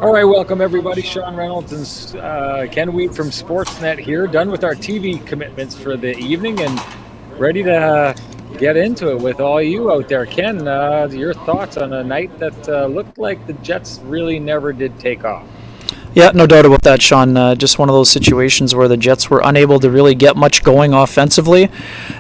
All right, welcome everybody. Sean Reynolds and Ken Wheat from Sportsnet here, done with our TV commitments for the evening and ready to get into it with all you out there. Ken, your thoughts on a night that looked like the Jets really never did take off? Yeah, no doubt about that, Sean. Just one of those situations where the Jets were unable to really get much going offensively.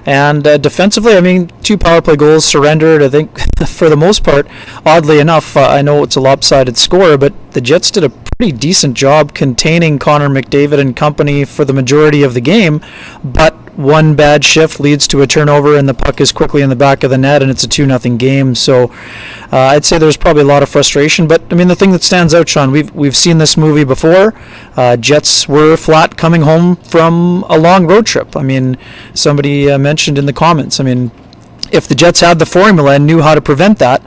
And defensively, I mean, 2 power play goals surrendered, I think, for the most part. Oddly enough, I know it's a lopsided score, but the Jets did a pretty decent job containing Connor McDavid and company for the majority of the game. But one bad shift leads to a turnover, and the puck is quickly in the back of the net, and it's a 2-0 game. So I'd say there's probably a lot of frustration. But I mean, the thing that stands out, Sean, we've seen this movie before. Jets were flat coming home from a long road trip. I mean, somebody mentioned in the comments. I mean, if the Jets had the formula and knew how to prevent that,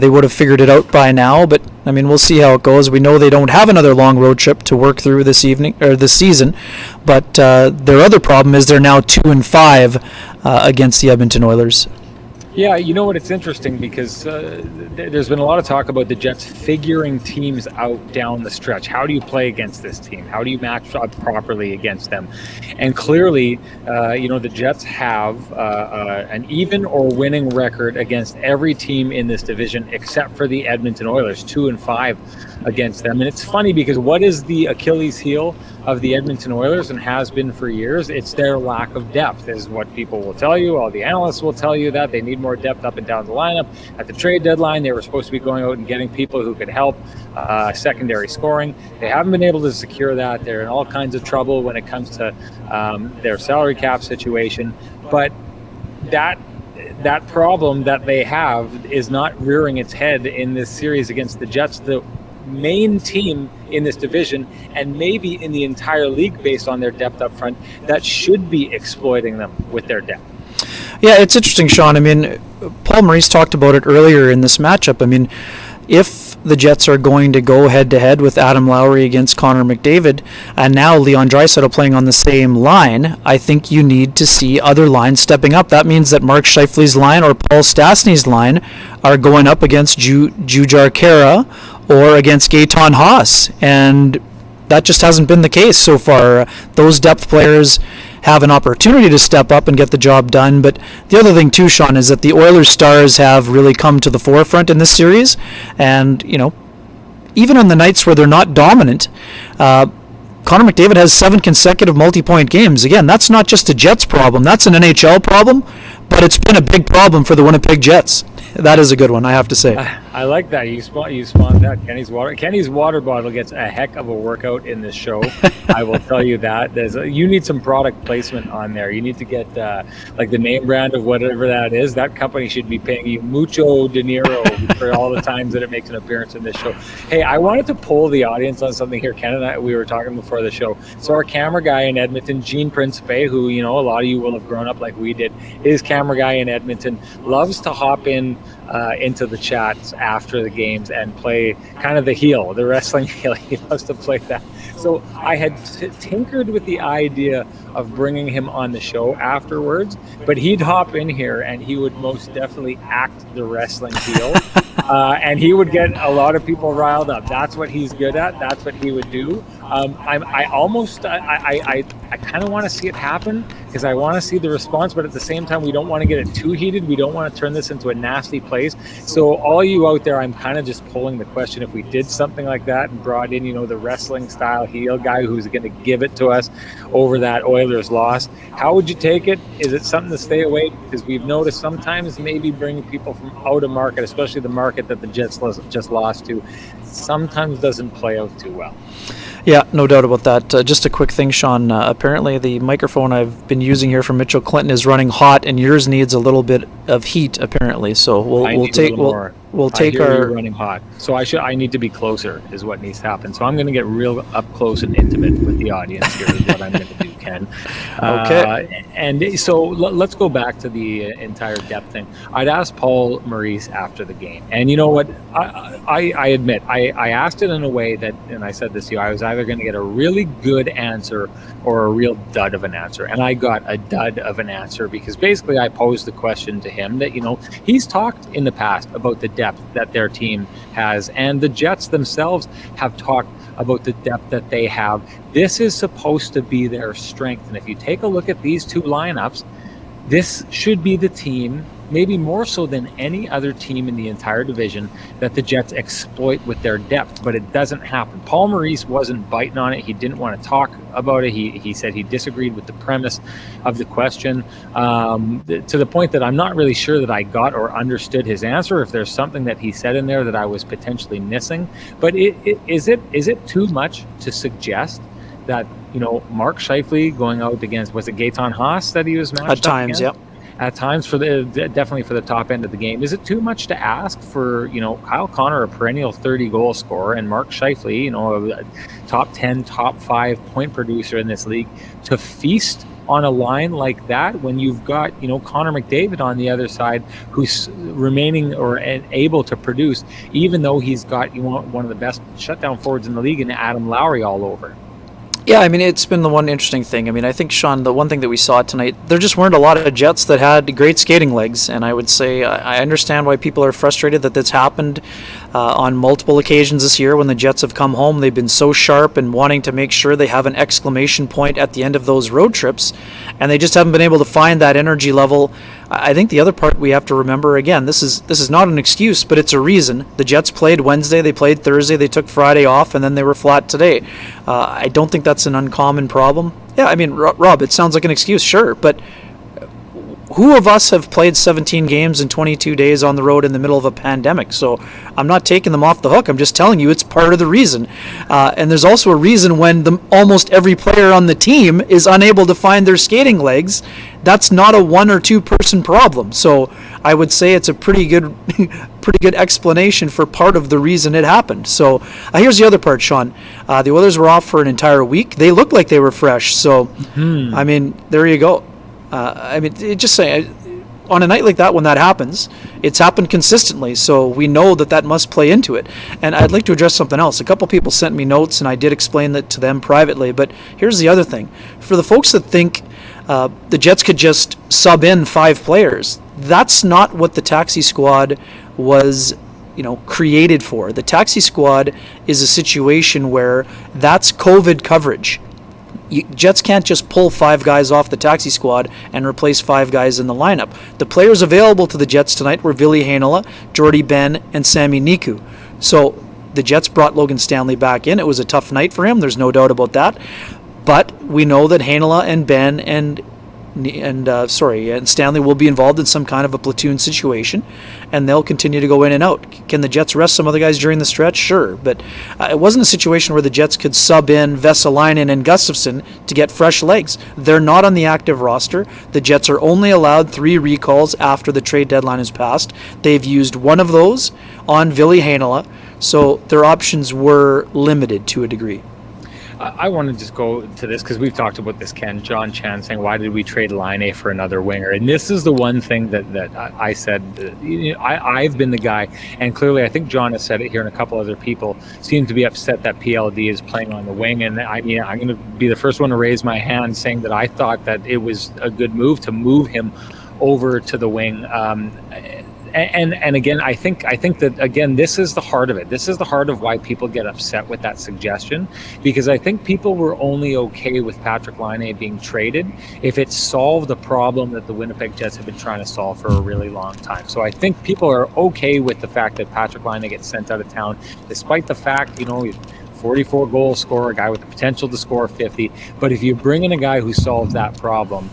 they would have figured it out by now. But I mean, we'll see how it goes. We know they don't have another long road trip to work through this season. But their other problem is they're now 2-5 against the Edmonton Oilers. Yeah, you know what? It's interesting because there's been a lot of talk about the Jets figuring teams out down the stretch. How do you play against this team? How do you match up properly against them? And clearly, the Jets have an even or winning record against every team in this division except for the Edmonton Oilers, 2-5 against them. And it's funny because what is the Achilles heel of the Edmonton Oilers and has been for years? It's their lack of depth, is what people will tell you. All the analysts will tell you that they need more depth up and down the lineup. At the trade deadline, they were supposed to be going out and getting people who could help secondary scoring. They haven't been able to secure that. They're in all kinds of trouble when it comes to their salary cap situation. But that problem that they have is not rearing its head in this series against the Jets, the main team in this division, and maybe in the entire league based on their depth up front, that should be exploiting them with their depth. Yeah, it's interesting, Sean. I mean, Paul Maurice talked about it earlier in this matchup. I mean, if the Jets are going to go head-to-head with Adam Lowry against Connor McDavid, and now Leon Draisaitl playing on the same line, I think you need to see other lines stepping up. That means that Mark Scheifele's line or Paul Stastny's line are going up against Jujhar Khaira or against Gaetan Haas, and that just hasn't been the case so far. Those depth players have an opportunity to step up and get the job done. But the other thing too, Sean, is that the Oilers stars have really come to the forefront in this series. And, even on the nights where they're not dominant, Connor McDavid has 7 consecutive multi-point games. Again, that's not just a Jets problem. That's an NHL problem, but it's been a big problem for the Winnipeg Jets. That is a good one, I have to say. I like that. You spawned that. Kenny's water bottle gets a heck of a workout in this show. I will tell you that. You need some product placement on there. You need to get like the name brand of whatever that is. That company should be paying you mucho dinero for all the times that it makes an appearance in this show. Hey, I wanted to poll the audience on something here. Ken and I, we were talking before the show. So our camera guy in Edmonton, Gene Principe, who a lot of you will have grown up like we did, his camera guy in Edmonton loves to hop into the chats after the games and play kind of the wrestling heel. He loves to play that. So I had tinkered with the idea of bringing him on the show afterwards, but he'd hop in here and he would most definitely act the wrestling heel. And he would get a lot of people riled up. That's what he's good at. That's what he would do. I kind of want to see it happen because I want to see the response, but at the same time, we don't want to get it too heated. We don't want to turn this into a nasty place. So all you out there, I'm kind of just pulling the question: if we did something like that and brought in, the wrestling style heel guy who's going to give it to us over that Oilers loss, how would you take it? Is it something to stay away? Because we've noticed sometimes maybe bringing people from out of market, especially the market that the Jets just lost to, sometimes doesn't play out too well. Yeah, no doubt about that. Just a quick thing, Sean. Apparently, the microphone I've been using here from Mitchell Clinton is running hot, and yours needs a little bit of heat. Apparently, so we'll take our running hot. So I need to be closer, is what needs to happen. So I'm going to get real up close and intimate with the audience here. Is what I'm going to do. Ken. Okay. And so let's go back to the entire depth thing. I'd asked Paul Maurice after the game, and you know what? I admit I asked it in a way that, and I said this to you, I was either going to get a really good answer or a real dud of an answer, and I got a dud of an answer because basically I posed the question to him that, you know, he's talked in the past about the depth that their team has, and the Jets themselves have talked about the depth that they have. This is supposed to be their strength, and if you take a look at these two lineups, this should be the team, maybe more so than any other team in the entire division, that the Jets exploit with their depth, but it doesn't happen. Paul Maurice wasn't biting on it. He didn't want to talk about it. He said he disagreed with the premise of the question, to the point that I'm not really sure that I got or understood his answer, if there's something that he said in there that I was potentially missing. But is it too much to suggest that, you know, Mark Scheifele going out against, was it Gaetan Haas that he was matched At times, against? yeah. At times, definitely for the top end of the game. Is it too much to ask for, you know, Kyle Connor, a perennial 30-goal scorer, and Mark Scheifele, you know, a top 10, top 5 point producer in this league, to feast on a line like that when you've got, you know, Connor McDavid on the other side, who's remaining or able to produce, even though he's got, you know, one of the best shutdown forwards in the league, and Adam Lowry all over? Yeah, I mean, it's been the one interesting thing. I mean, I think, Sean, the one thing that we saw tonight, there just weren't a lot of Jets that had great skating legs. And I would say I understand why people are frustrated that that's happened on multiple occasions this year when the Jets have come home. They've been so sharp and wanting to make sure they have an exclamation point at the end of those road trips. And they just haven't been able to find that energy level. I think the other part we have to remember, again, this is not an excuse, but it's a reason. The Jets played Wednesday, they played Thursday, they took Friday off, and then they were flat today. I don't think that's an uncommon problem. Yeah, I mean, Rob, it sounds like an excuse, sure, but who of us have played 17 games in 22 days on the road in the middle of a pandemic? So I'm not taking them off the hook. I'm just telling you it's part of the reason. And there's also a reason when almost every player on the team is unable to find their skating legs. That's not a 1 or 2 person problem. So I would say it's a pretty good explanation for part of the reason it happened. So here's the other part, Sean. The Oilers were off for an entire week. They looked like they were fresh. So, I mean, there you go. I mean, just say on a night like that, when that happens, it's happened consistently, so we know that must play into it. And I'd like to address something else. A couple people sent me notes, and I did explain that to them privately, but here's the other thing. For the folks that think the Jets could just sub in 5 players, that's not what the taxi squad was, you know, created for. The taxi squad is a situation where that's COVID coverage. Jets can't just pull 5 guys off the taxi squad and replace 5 guys in the lineup. The players available to the Jets tonight were Ville Heinola, Jordy Ben, and Sami Niku. So the Jets brought Logan Stanley back in. It was a tough night for him. There's no doubt about that. But we know that Heinola and Ben and Stanley will be involved in some kind of a platoon situation, and they'll continue to go in and out. Can the Jets rest some other guys during the stretch? Sure, but it wasn't a situation where the Jets could sub in Vesalainen and Gustafsson to get fresh legs. They're not on the active roster. The Jets are only allowed 3 recalls after the trade deadline is passed. They've used 1 of those on Ville Heinola, so their options were limited to a degree. I want to just go to this because we've talked about this, Ken. John Chan saying, why did we trade Laine for another winger? And this is the one thing that I said, I've been the guy, and clearly I think John has said it here, and a couple other people seem to be upset that PLD is playing on the wing. And I'm going to be the first one to raise my hand saying that I thought that it was a good move to move him over to the wing. And again, I think that, again, this is the heart of it. This is the heart of why people get upset with that suggestion, because I think people were only okay with Patrik Laine being traded if it solved the problem that the Winnipeg Jets have been trying to solve for a really long time. So I think people are okay with the fact that Patrik Laine gets sent out of town, despite the fact, 44 goal scorer, a guy with the potential to score 50. But if you bring in a guy who solves that problem,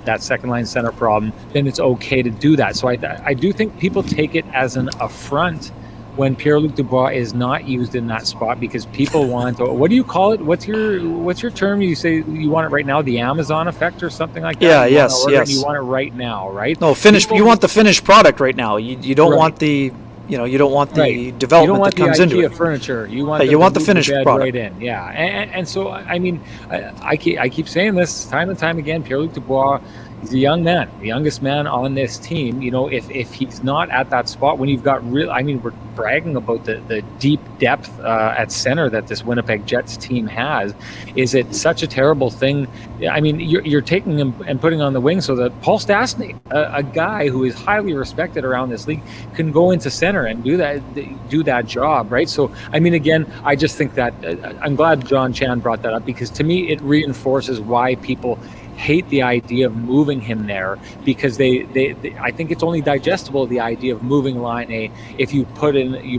that second line center problem, then it's okay to do that. So I do think people take it as an affront when Pierre-Luc Dubois is not used in that spot, because people want, what do you call it? What's your term? You say you want it right now, the Amazon effect or something like that? Yeah, yes. You want it right now, right? No, finished. You want the finished product right now. You don't want the you don't want the Right. development that You don't comes want the into IKEA it. furniture. You want Yeah, them you to want the move finished bed product. right in. Yeah. And so, I mean, I keep saying this time and time again. Pierre-Luc Dubois, he's a young man, the youngest man on this team. If he's not at that spot, when you've got real, I mean, we're bragging about the deep depth at center that this Winnipeg Jets team has. Is it such a terrible thing? I mean, you're taking him and putting on the wing so that Paul Stastny, a guy who is highly respected around this league, can go into center and do that job, right? So, I mean, again, I just think that I'm glad John Chan brought that up, because to me it reinforces why people hate the idea of moving him there, because they I think it's only digestible, the idea of moving line A, if you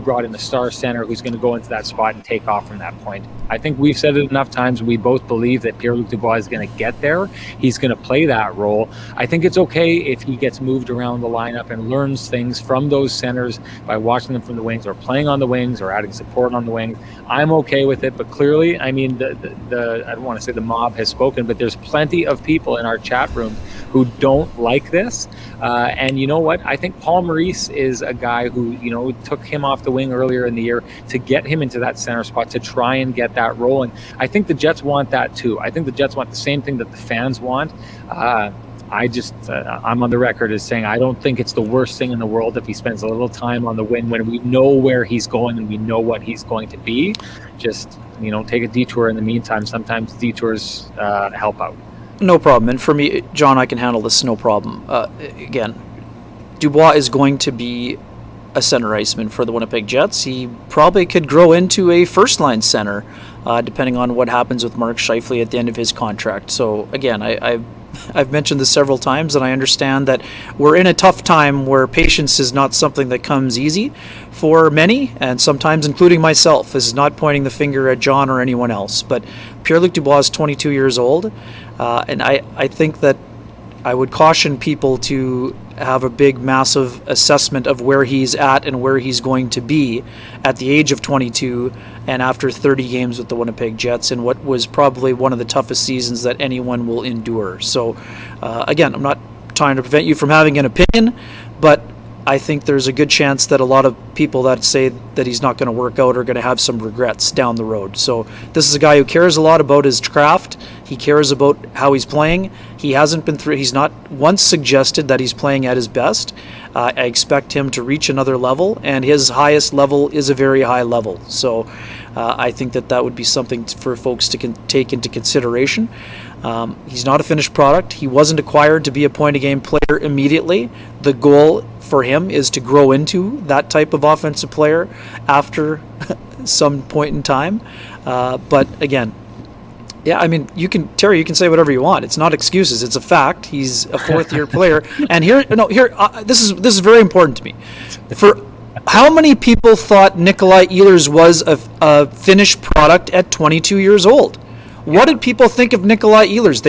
brought in a star center who's going to go into that spot and take off from that point. I think we've said it enough times. We both believe that Pierre-Luc Dubois is going to get there. He's going to play that role. I think it's okay if he gets moved around the lineup and learns things from those centers by watching them from the wings, or playing on the wings, or adding support on the wings. I'm okay with it, but clearly, I mean, the I don't want to say the mob has spoken, but there's plenty of people in our chat rooms who don't like this. And you know what? I think Paul Maurice is a guy who, took him off the wing earlier in the year to get him into that center spot, to try and get that rolling. I think the Jets want that too. I think the Jets want the same thing that the fans want. I'm on the record as saying I don't think it's the worst thing in the world if he spends a little time on the wing when we know where he's going and we know what he's going to be. Just, take a detour in the meantime. Sometimes detours help out. No problem. And for me, John, I can handle this, no problem. Again, Dubois is going to be a center iceman for the Winnipeg Jets. He probably could grow into a first-line center, depending on what happens with Mark Scheifele at the end of his contract. So, again, I've mentioned this several times, and I understand that we're in a tough time where patience is not something that comes easy for many, and sometimes including myself. This is not pointing the finger at John or anyone else, but Pierre-Luc Dubois is 22 years old, and I think that I would caution people to have a big, massive assessment of where he's at and where he's going to be at the age of 22 and after 30 games with the Winnipeg Jets in what was probably one of the toughest seasons that anyone will endure. So, again, I'm not trying to prevent you from having an opinion, but I think there's a good chance that a lot of people that say that he's not going to work out are going to have some regrets down the road. So this is a guy who cares a lot about his craft. He cares about how he's playing. He's not once suggested that he's playing at his best. I expect him to reach another level, and his highest level is a very high level. So I think that would be something for folks to take into consideration. He's not a finished product. He wasn't acquired to be a point-a-game player immediately. The goal for him is to grow into that type of offensive player after some point in time. But again, yeah, I mean, Terry, you can say whatever you want. It's not excuses. It's a fact. He's a fourth-year player. And this is very important to me. For how many people thought Nikolai Ehlers was a finished product at 22 years old? What did people think of Nikolai Ehlers?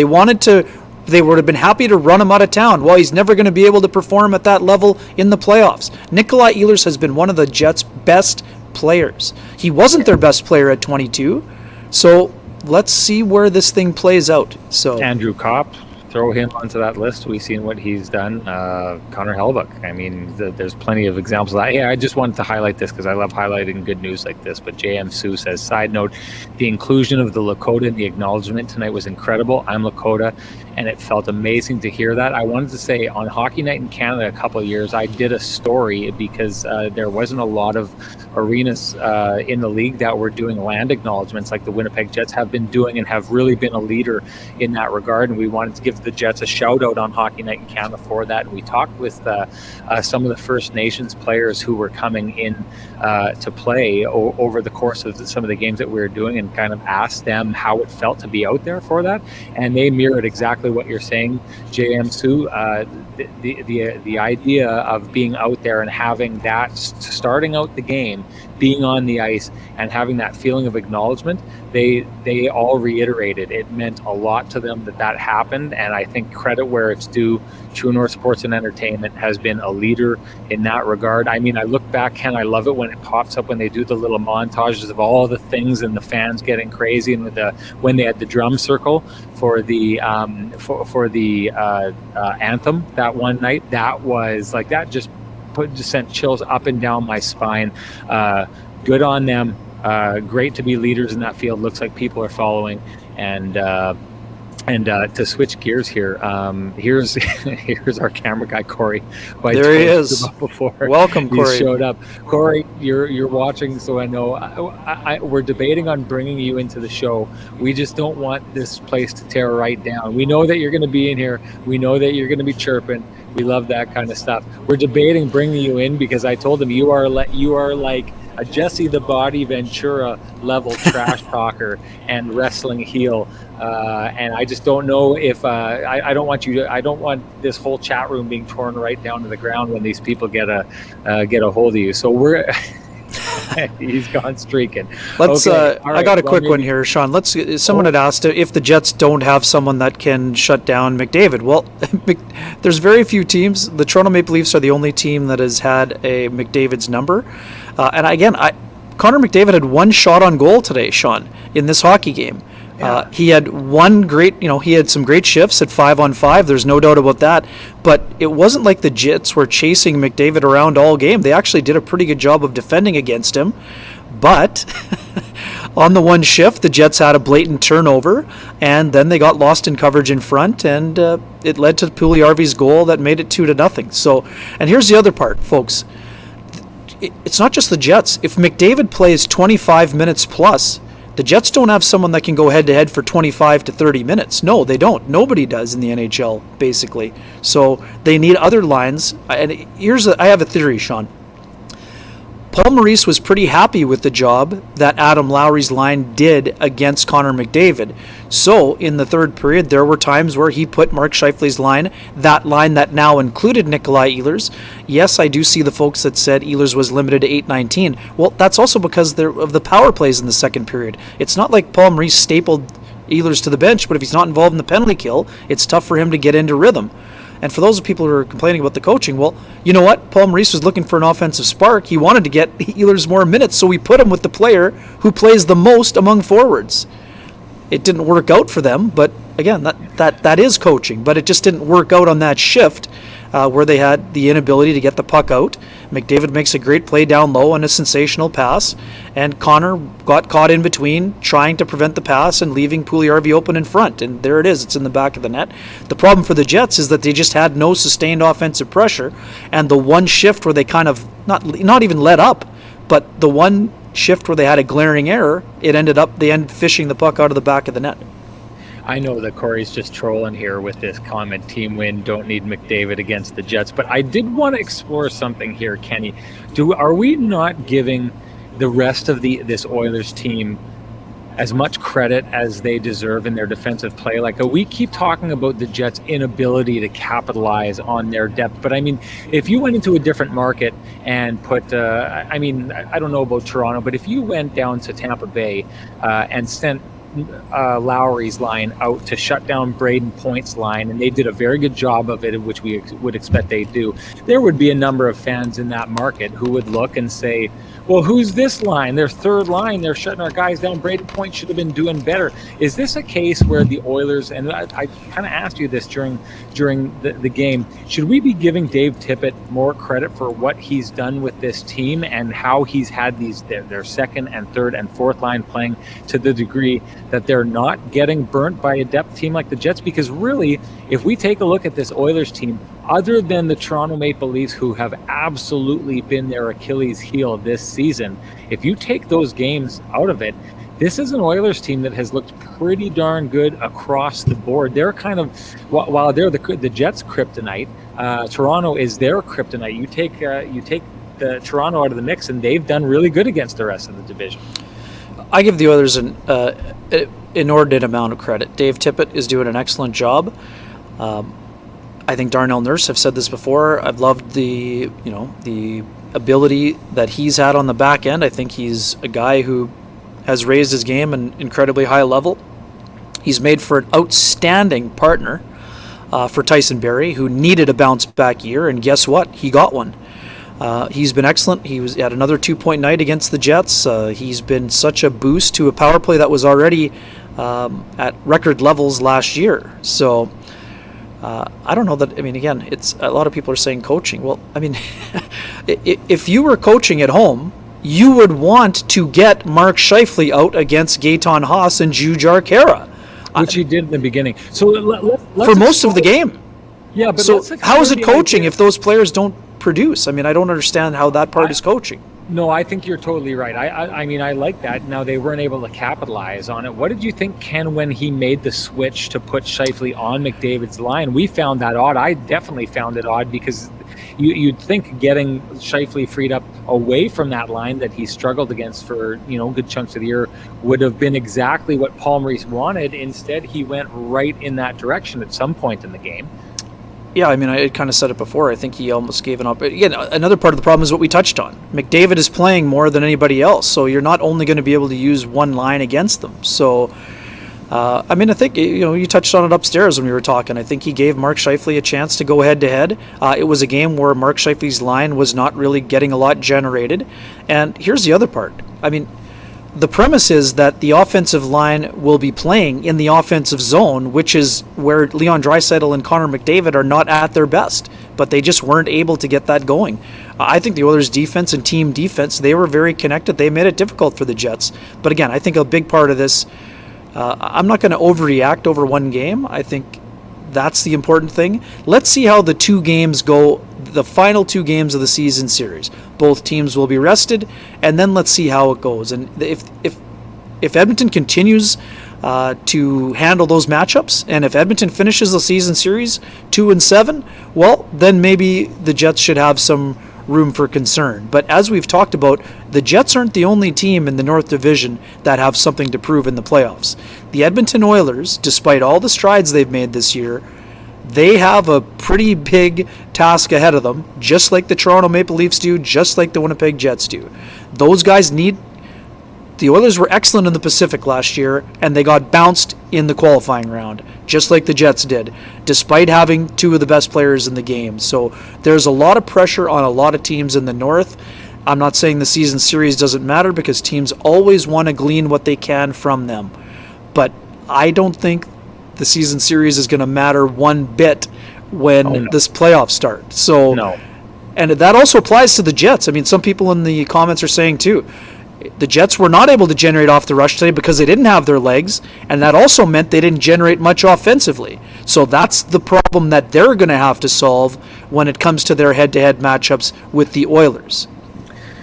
They would have been happy to run him out of town. Well, he's never going to be able to perform at that level in the playoffs. Nikolai Ehlers has been one of the Jets' best players. He wasn't their best player at 22, so let's see where this thing plays out. So Andrew Kopp, throw him onto that list. We've seen what he's done. Connor Hellebuyck. I mean, there's plenty of examples of that. Yeah, I just wanted to highlight this because I love highlighting good news like this. But JM Sue says, side note, the inclusion of the Lakota in the acknowledgement tonight was incredible. I'm Lakota, and it felt amazing to hear that. I wanted to say, on Hockey Night in Canada a couple of years, I did a story because there wasn't a lot of arenas in the league that were doing land acknowledgements like the Winnipeg Jets have been doing and have really been a leader in that regard. And we wanted to give the Jets a shout out on Hockey Night in Canada for that. And we talked with some of the First Nations players who were coming in to play over the course of some of the games that we were doing, and kind of asked them how it felt to be out there for that. And they mirrored exactly what you're saying, JM Sue. The idea of being out there and having that, starting out the game, being on the ice and having that feeling of acknowledgement, they all reiterated it meant a lot to them that happened. And I think credit where it's due, True North Sports and Entertainment has been a leader in that regard. I mean, I look back, Ken, I love it when it pops up when they do the little montages of all the things and the fans getting crazy, and when they had the drum circle for the anthem that one night. That was like, that just just sent chills up and down my spine. Good on them. Great to be leaders in that field. Looks like people are following. And to switch gears here, here's our camera guy Corey. There he is. Before welcome, Corey. He showed up. Corey, you're watching, so I know. We're debating on bringing you into the show. We just don't want this place to tear right down. We know that you're going to be in here. We know that you're going to be chirping. We love that kind of stuff. We're debating bringing you in because I told him you are like a Jesse the Body Ventura level trash talker and wrestling heel. And I just don't know if I don't want this whole chat room being torn right down to the ground when these people get a hold of you. So we're he's gone streaking. Let's. Okay, I right, got a quick one here, Sean. Someone had asked if the Jets don't have someone that can shut down McDavid. Well, there's very few teams. The Toronto Maple Leafs are the only team that has had a McDavid's number. And again, Connor McDavid had one shot on goal today, Sean, in this hockey game. Yeah. He had one great, he had some great shifts at 5-on-5. There's no doubt about that. But it wasn't like the Jets were chasing McDavid around all game. They actually did a pretty good job of defending against him. But on the one shift, the Jets had a blatant turnover, and then they got lost in coverage in front, and it led to Puljujarvi's goal that made it 2-0. So, and here's the other part, folks. It's not just the Jets. If McDavid plays 25 minutes plus, the Jets don't have someone that can go head-to-head for 25 to 30 minutes. No, they don't. Nobody does in the NHL, basically. So they need other lines. And I have a theory, Sean. Paul Maurice was pretty happy with the job that Adam Lowry's line did against Connor McDavid. So in the third period, there were times where he put Mark Scheifele's line that now included Nikolai Ehlers. Yes, I do see the folks that said Ehlers was limited to 8-19. Well, that's also because of the power plays in the second period. It's not like Paul Maurice stapled Ehlers to the bench, but if he's not involved in the penalty kill, it's tough for him to get into rhythm. And for those people who are complaining about the coaching, well, you know what? Paul Maurice was looking for an offensive spark. He wanted to get Ehlers more minutes, so we put him with the player who plays the most among forwards. It didn't work out for them, but again, that is coaching. But it just didn't work out on that shift where they had the inability to get the puck out. McDavid makes a great play down low on a sensational pass, and Connor got caught in between trying to prevent the pass and leaving Puljujarvi open in front, and there it is. It's in the back of the net. The problem for the Jets is that they just had no sustained offensive pressure, and the one shift where they kind of not even let up, but the one shift where they had a glaring error, they ended fishing the puck out of the back of the net. I know that Corey's just trolling here with this comment, team win, don't need McDavid against the Jets, but I did want to explore something here, Kenny. Are we not giving the rest of this Oilers team as much credit as they deserve in their defensive play? Like, we keep talking about the Jets' inability to capitalize on their depth, but I mean, if you went into a different market and put, I don't know about Toronto, but if you went down to Tampa Bay and sent Lowry's line out to shut down Braden Point's line, and they did a very good job of it, which we would expect they do, there would be a number of fans in that market who would look and say, well, who's this line? Their third line, they're shutting our guys down. Braden Point should have been doing better. Is this a case where the Oilers, and I kind of asked you this during the game, should we be giving Dave Tippett more credit for what he's done with this team and how he's had their second and third and fourth line playing to the degree that they're not getting burnt by a depth team like the Jets? Because really, if we take a look at this Oilers team, other than the Toronto Maple Leafs, who have absolutely been their Achilles heel this season, if you take those games out of it, this is an Oilers team that has looked pretty darn good across the board. They're kind of, while they're the Jets' kryptonite, Toronto is their kryptonite. You take the Toronto out of the mix, and they've done really good against the rest of the division. I give the Oilers an inordinate amount of credit. Dave Tippett is doing an excellent job. I think Darnell Nurse, I've said this before, I've loved the ability that he's had on the back end. I think he's a guy who has raised his game an incredibly high level. He's made for an outstanding partner for Tyson Barrie, who needed a bounce back year, and guess what? He got one. He's been excellent. He had another 2-point night against the Jets. He's been such a boost to a power play that was already at record levels last year. So I don't know that. I mean, again, it's a lot of people are saying coaching. Well, I mean, If you were coaching at home, you would want to get Mark Scheifele out against Gaetan Haas and Jujhar Khaira. Which he did in the beginning. So let's for most of the game. Yeah, but so how is it coaching if those players don't produce? I mean, I don't understand how that part is coaching. No, I think you're totally right. I mean, I like that. Now, they weren't able to capitalize on it. What did you think, Ken, when he made the switch to put Scheifele on McDavid's line? We found that odd. I definitely found it odd because you'd think getting Scheifele freed up away from that line that he struggled against for, good chunks of the year would have been exactly what Paul Maurice wanted. Instead, he went right in that direction at some point in the game. Yeah, I mean, I kind of said it before. I think he almost gave it up. Again, another part of the problem is what we touched on. McDavid is playing more than anybody else, so you're not only going to be able to use one line against them. So, I mean, I think, you touched on it upstairs when we were talking. I think he gave Mark Scheifele a chance to go head-to-head. It was a game where Mark Scheifele's line was not really getting a lot generated. And here's the other part. I mean, the premise is that the offensive line will be playing in the offensive zone, which is where Leon Draisaitl and Connor McDavid are not at their best, but they just weren't able to get that going. I think the Oilers' defense and team defense, they were very connected. They made it difficult for the Jets. But again, I think a big part of this, I'm not going to overreact over one game. I think that's the important thing. Let's see how the two games go, the final two games of the season series. Both teams will be rested, and then let's see how it goes. And if Edmonton continues to handle those matchups, and if Edmonton finishes the season series 2-7, well, then maybe the Jets should have some room for concern. But as we've talked about, the Jets aren't the only team in the North Division that have something to prove in the playoffs. The Edmonton Oilers, despite all the strides they've made this year, they have a pretty big task ahead of them, just like the Toronto Maple Leafs do, just like the Winnipeg Jets do. Those guys need... The Oilers were excellent in the Pacific last year, and they got bounced in the qualifying round, just like the Jets did, despite having two of the best players in the game. So there's a lot of pressure on a lot of teams in the North. I'm not saying the season series doesn't matter, because teams always want to glean what they can from them. But I don't think the season series is going to matter one bit when this playoffs start. So, and that also applies to the Jets. I mean, some people in the comments are saying too, the Jets were not able to generate off the rush today because they didn't have their legs, and that also meant they didn't generate much offensively. So that's the problem that they're going to have to solve when it comes to their head-to-head matchups with the Oilers.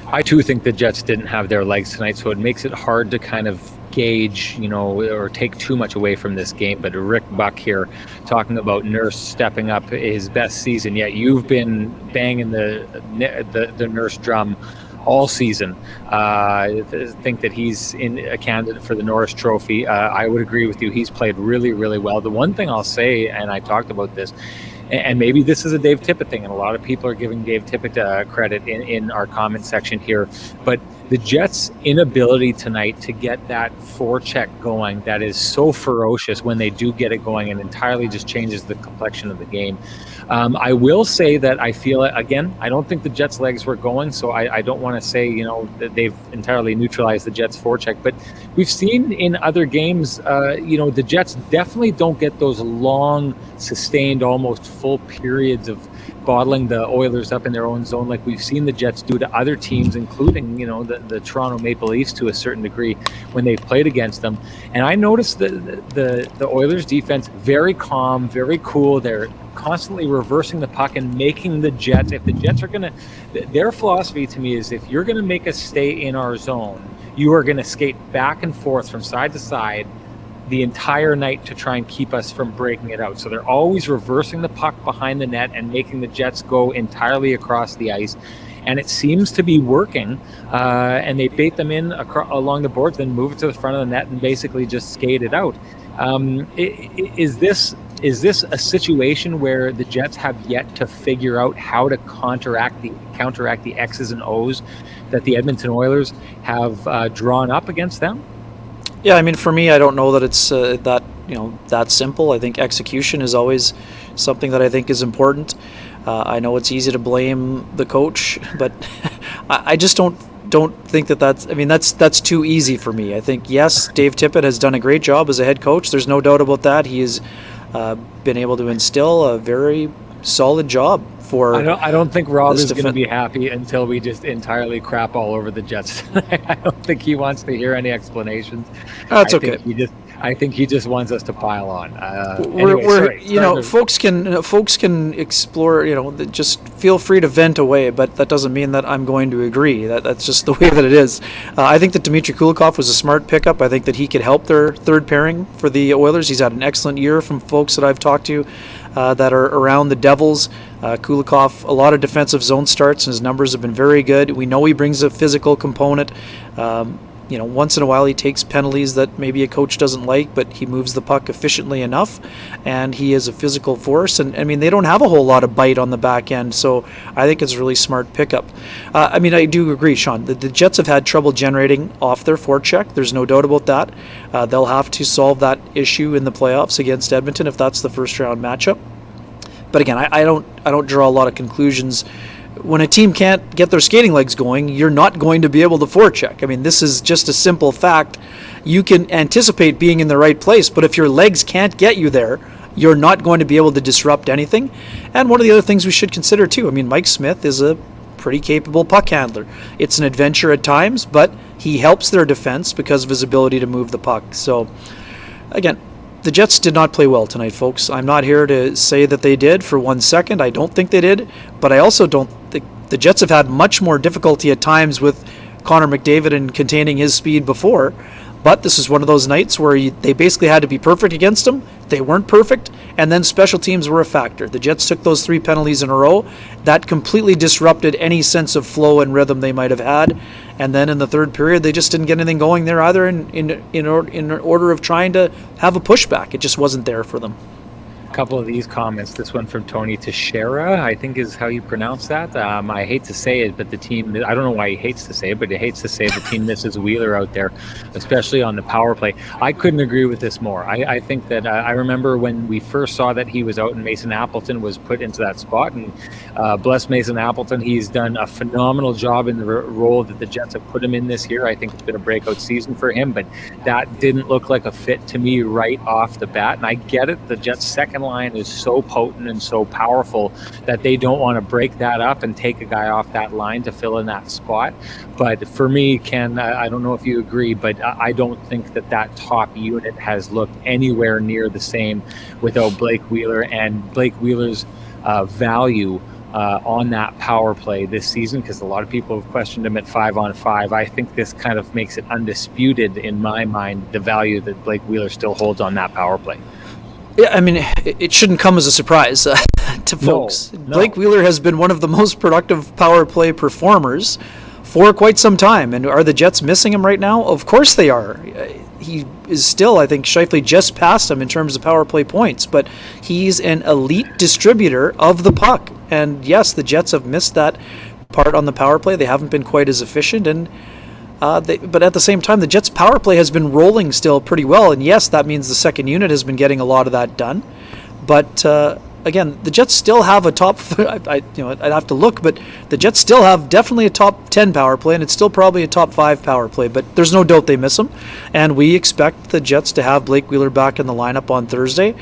I too think the Jets didn't have their legs tonight, so it makes it hard to kind of gauge, or take too much away from this game. But Rick Buck here talking about Nurse stepping up his best season yet. You've been banging the Nurse drum all season. I think that he's a candidate for the Norris Trophy. I would agree with you. He's played really, really well. The one thing I'll say, and I talked about this, and maybe this is a Dave Tippett thing, and a lot of people are giving Dave Tippett credit in our comment section here, but the Jets' inability tonight to get that forecheck going that is so ferocious when they do get it going and entirely just changes the complexion of the game. I will say that I feel, again, I don't think the Jets' legs were going, so I don't want to say, that they've entirely neutralized the Jets' forecheck, but we've seen in other games, the Jets definitely don't get those long, sustained, almost full periods of bottling the Oilers up in their own zone like we've seen the Jets do to other teams, including, the Toronto Maple Leafs to a certain degree when they've played against them. And I noticed the Oilers defense very calm, very cool. They're constantly reversing the puck and making the Jets, if the Jets are going to, their philosophy to me is, if you're going to make us stay in our zone, you are going to skate back and forth from side to side the entire night to try and keep us from breaking it out. So they're always reversing the puck behind the net and making the Jets go entirely across the ice. And it seems to be working. And they bait them in along the boards, then move it to the front of the net and basically just skate it out. Is this a situation where the Jets have yet to figure out how to counteract the X's and O's that the Edmonton Oilers have drawn up against them? Yeah, I mean, for me, I don't know that it's that simple. I think execution is always something that I think is important. I know it's easy to blame the coach, but I just don't think that's too easy for me. I think, yes, Dave Tippett has done a great job as a head coach. There's no doubt about that. He has been able to instill a very solid job for. I don't think Rob this is going to be happy until we just entirely crap all over the Jets. I don't think he wants to hear any explanations. That's okay. I think he just wants us to pile on. Folks can explore. Just feel free to vent away, but that doesn't mean that I'm going to agree. That's just the way that it is. I think that Dmitry Kulikov was a smart pickup. I think that he could help their third pairing for the Oilers. He's had an excellent year from folks that I've talked to that are around the Devils. Kulikov, a lot of defensive zone starts, and his numbers have been very good. We know he brings a physical component. Once in a while he takes penalties that maybe a coach doesn't like, but he moves the puck efficiently enough, and he is a physical force. And I mean, they don't have a whole lot of bite on the back end, so I think it's a really smart pickup. I do agree, Sean. The Jets have had trouble generating off their forecheck. There's no doubt about that. They'll have to solve that issue in the playoffs against Edmonton if that's the first round matchup. But again, I don't draw a lot of conclusions. When a team can't get their skating legs going, you're not going to be able to forecheck. I mean, this is just a simple fact. You can anticipate being in the right place, but if your legs can't get you there, you're not going to be able to disrupt anything. And one of the other things we should consider too, I mean, Mike Smith is a pretty capable puck handler. It's an adventure at times, but he helps their defense because of his ability to move the puck. So, again, the Jets did not play well tonight, folks. I'm not here to say that they did for 1 second. I don't think they did, but I also don't think the Jets have had much more difficulty at times with Connor McDavid and containing his speed before. But this is one of those nights where they basically had to be perfect against him. They weren't perfect, and then special teams were a factor. The Jets took those 3 penalties in a row. That completely disrupted any sense of flow and rhythm they might have had. And then in the third period, they just didn't get anything going there either in order of trying to have a pushback. It just wasn't there for them. A couple of these comments. This one from Tony Teixeira, I think is how you pronounce that. I hate to say it, but the team, I don't know why he hates to say it, but he hates to say the team misses Wheeler out there, especially on the power play. I couldn't agree with this more. I think that I remember when we first saw that he was out and Mason Appleton was put into that spot, and bless Mason Appleton, he's done a phenomenal job in the role that the Jets have put him in this year. I think it's been a breakout season for him, but that didn't look like a fit to me right off the bat. And I get it, the Jets' second line is so potent and so powerful that they don't want to break that up and take a guy off that line to fill in that spot. But for me, Ken, I don't know if you agree, but I don't think that top unit has looked anywhere near the same without Blake Wheeler, and Blake Wheeler's value on that power play this season, because a lot of people have questioned him at 5-on-5. I think this kind of makes it undisputed in my mind, the value that Blake Wheeler still holds on that power play. Yeah, I mean, it shouldn't come as a surprise to folks. No. Blake Wheeler has been one of the most productive power play performers for quite some time. And are the Jets missing him right now? Of course they are. He is still, I think, Scheifele just passed him in terms of power play points, but he's an elite distributor of the puck. And yes, the Jets have missed that part on the power play. They haven't been quite as efficient, and but at the same time, the Jets' power play has been rolling still pretty well, and yes, that means the second unit has been getting a lot of that done. But again, the Jets still have a top. I'd have to look, but the Jets still have definitely a top 10 power play, and it's still probably a top 5 power play. But there's no doubt they miss him, and we expect the Jets to have Blake Wheeler back in the lineup on Thursday.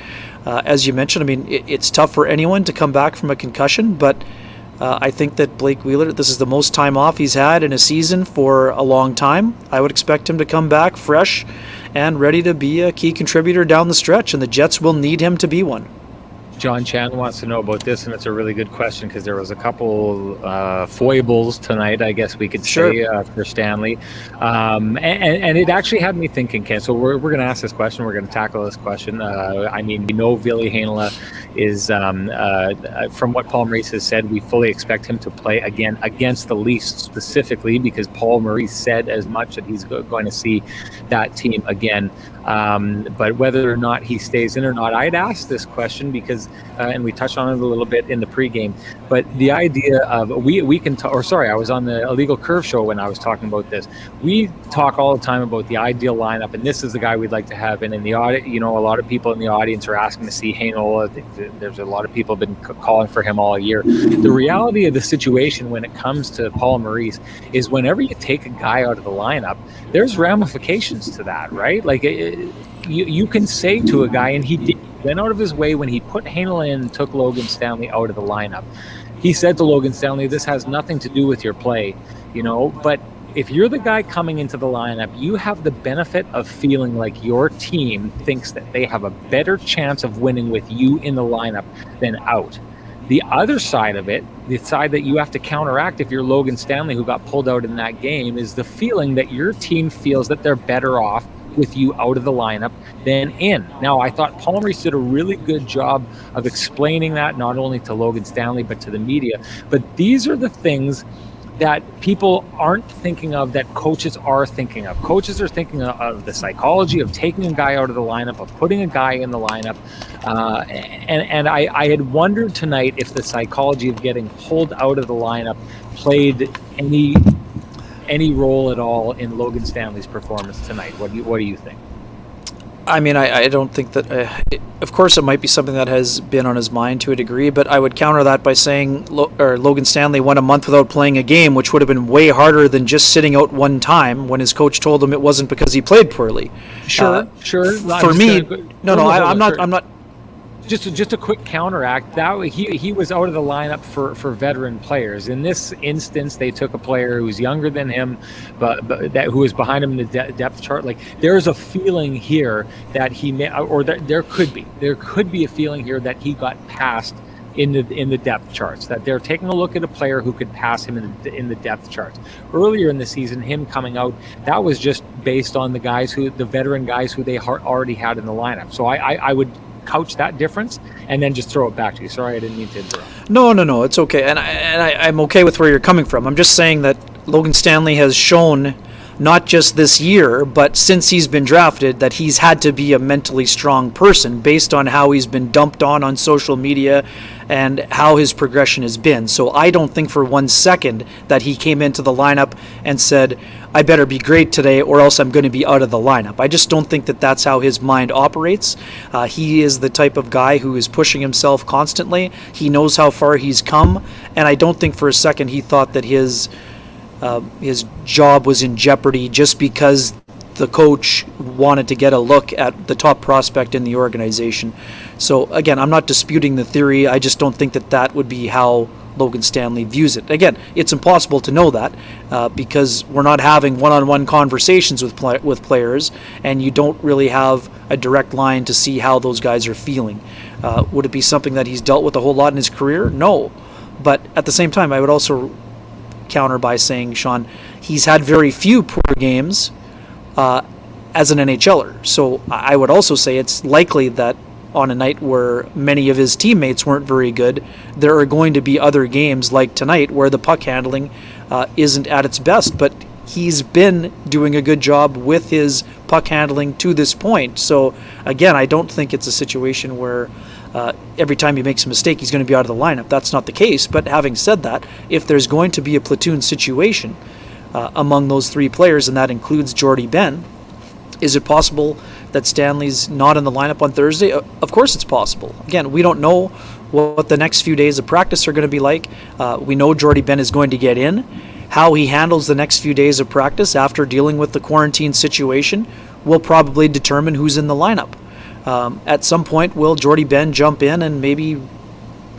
As you mentioned, I mean, it's tough for anyone to come back from a concussion, but I think that Blake Wheeler, this is the most time off he's had in a season for a long time. I would expect him to come back fresh and ready to be a key contributor down the stretch, and the Jets will need him to be one. John Chan wants to know about this, and it's a really good question because there was a couple foibles tonight, I guess we could say, for Stanley. And it actually had me thinking, Ken, so we're going to ask this question. We're going to tackle this question. I mean, we know Ville Heinola is, from what Paul Maurice has said, we fully expect him to play again against the Leafs specifically, because Paul Maurice said as much that he's going to see that team again. But whether or not he stays in or not, I'd ask this question because, and we touched on it a little bit in the pregame, but the idea of we can talk, I was on the Illegal Curve show when I was talking about this. We talk all the time about the ideal lineup, and this is the guy we'd like to have. And in the audience, a lot of people in the audience are asking to see Heinola. There's a lot of people have been calling for him all year. The reality of the situation when it comes to Paul Maurice is whenever you take a guy out of the lineup, there's ramifications to that, right? Like you can say to a guy, and he did went out of his way when he put Hanel in and took Logan Stanley out of the lineup. He said to Logan Stanley, this has nothing to do with your play, but if you're the guy coming into the lineup, you have the benefit of feeling like your team thinks that they have a better chance of winning with you in the lineup than out. The other side of it, the side that you have to counteract if you're Logan Stanley, who got pulled out in that game, is the feeling that your team feels that they're better off with you out of the lineup than in. Now, I thought Paul Maurice did a really good job of explaining that, not only to Logan Stanley, but to the media. But these are the things that people aren't thinking of that coaches are thinking of. Coaches are thinking of the psychology of taking a guy out of the lineup, of putting a guy in the lineup. And I had wondered tonight if the psychology of getting pulled out of the lineup played any role at all in Logan Stanley's performance tonight. What do you think? I mean, I don't think that... of course, it might be something that has been on his mind to a degree, but I would counter that by saying Logan Stanley went a month without playing a game, which would have been way harder than just sitting out one time when his coach told him it wasn't because he played poorly. Sure. For me... I'm not... Just a quick counteract. That he was out of the lineup for veteran players. In this instance, they took a player who's younger than him, but who was behind him in the depth chart. Like, there's a feeling here that he may, or that there could be a feeling here that he got passed in the depth charts. That they're taking a look at a player who could pass him in the depth charts. Earlier in the season, him coming out, that was just based on the veteran guys who they already had in the lineup. So I would couch that difference and then just throw it back to you. Sorry, I didn't mean to interrupt. No, it's okay. And I'm okay with where you're coming from. I'm just saying that Logan Stanley has shown, not just this year, but since he's been drafted, that he's had to be a mentally strong person based on how he's been dumped on social media and how his progression has been. So I don't think for 1 second that he came into the lineup and said, I better be great today or else I'm going to be out of the lineup. I just don't think that that's how his mind operates. He is the type of guy who is pushing himself constantly. He knows how far he's come, and I don't think for a second he thought that his job was in jeopardy just because the coach wanted to get a look at the top prospect in the organization. So again, I'm not disputing the theory. I just don't think that would be how Logan Stanley views it. Again, it's impossible to know that because we're not having one-on-one conversations with players, and you don't really have a direct line to see how those guys are feeling. Would it be something that he's dealt with a whole lot in his career? No. But at the same time, I would also counter by saying, Sean, he's had very few poor games as an NHLer. So I would also say it's likely that on a night where many of his teammates weren't very good, there are going to be other games like tonight where the puck handling isn't at its best. But he's been doing a good job with his puck handling to this point. So again, I don't think it's a situation where every time he makes a mistake, he's going to be out of the lineup. That's not the case. But having said that, if there's going to be a platoon situation among those three players, and that includes Jordy Ben, is it possible that Stanley's not in the lineup on Thursday? Of course it's possible. Again, we don't know what the next few days of practice are going to be like. We know Jordy Ben is going to get in. How he handles the next few days of practice after dealing with the quarantine situation will probably determine who's in the lineup. At some point, will Jordy Ben jump in and maybe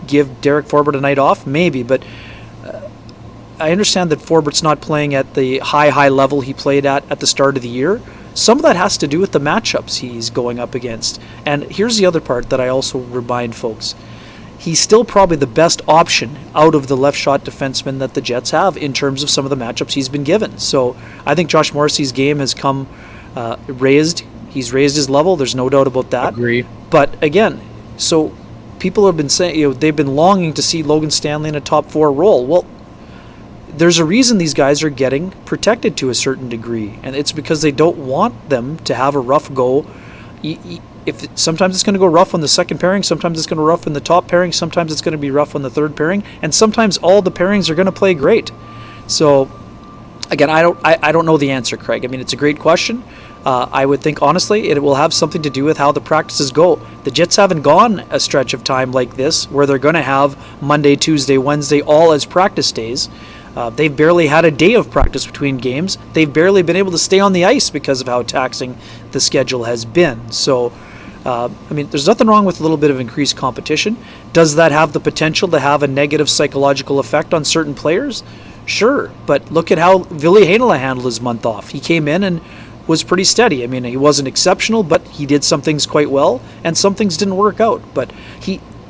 give Derek Forbort a night off? Maybe, but I understand that Forbort's not playing at the high level he played at the start of the year. Some of that has to do with the matchups he's going up against. And here's the other part that I also remind folks. He's still probably the best option out of the left shot defenseman that the Jets have in terms of some of the matchups he's been given. So I think Josh Morrissey's game has come raised. He's raised his level. There's no doubt about that. Agreed. But again, so people have been saying, they've been longing to see Logan Stanley in a top 4 role. Well, there's a reason these guys are getting protected to a certain degree, and it's because they don't want them to have a rough go. If sometimes it's going to go rough on the second pairing, sometimes it's going to go rough in the top pairing, sometimes it's going to be rough on the third pairing, and sometimes all the pairings are going to play great. So again, I don't know the answer, Craig. I mean, it's a great question. I would think, honestly, it will have something to do with how the practices go. The Jets haven't gone a stretch of time like this where they're going to have Monday, Tuesday, Wednesday all as practice days. They've barely had a day of practice between games. They've barely been able to stay on the ice because of how taxing the schedule has been. So I mean, there's nothing wrong with a little bit of increased competition. Does that have the potential to have a negative psychological effect on certain players? Sure, but look at how Ville Heinola handled his month off. He came in and was pretty steady. I mean, he wasn't exceptional, but he did some things quite well, and some things didn't work out. But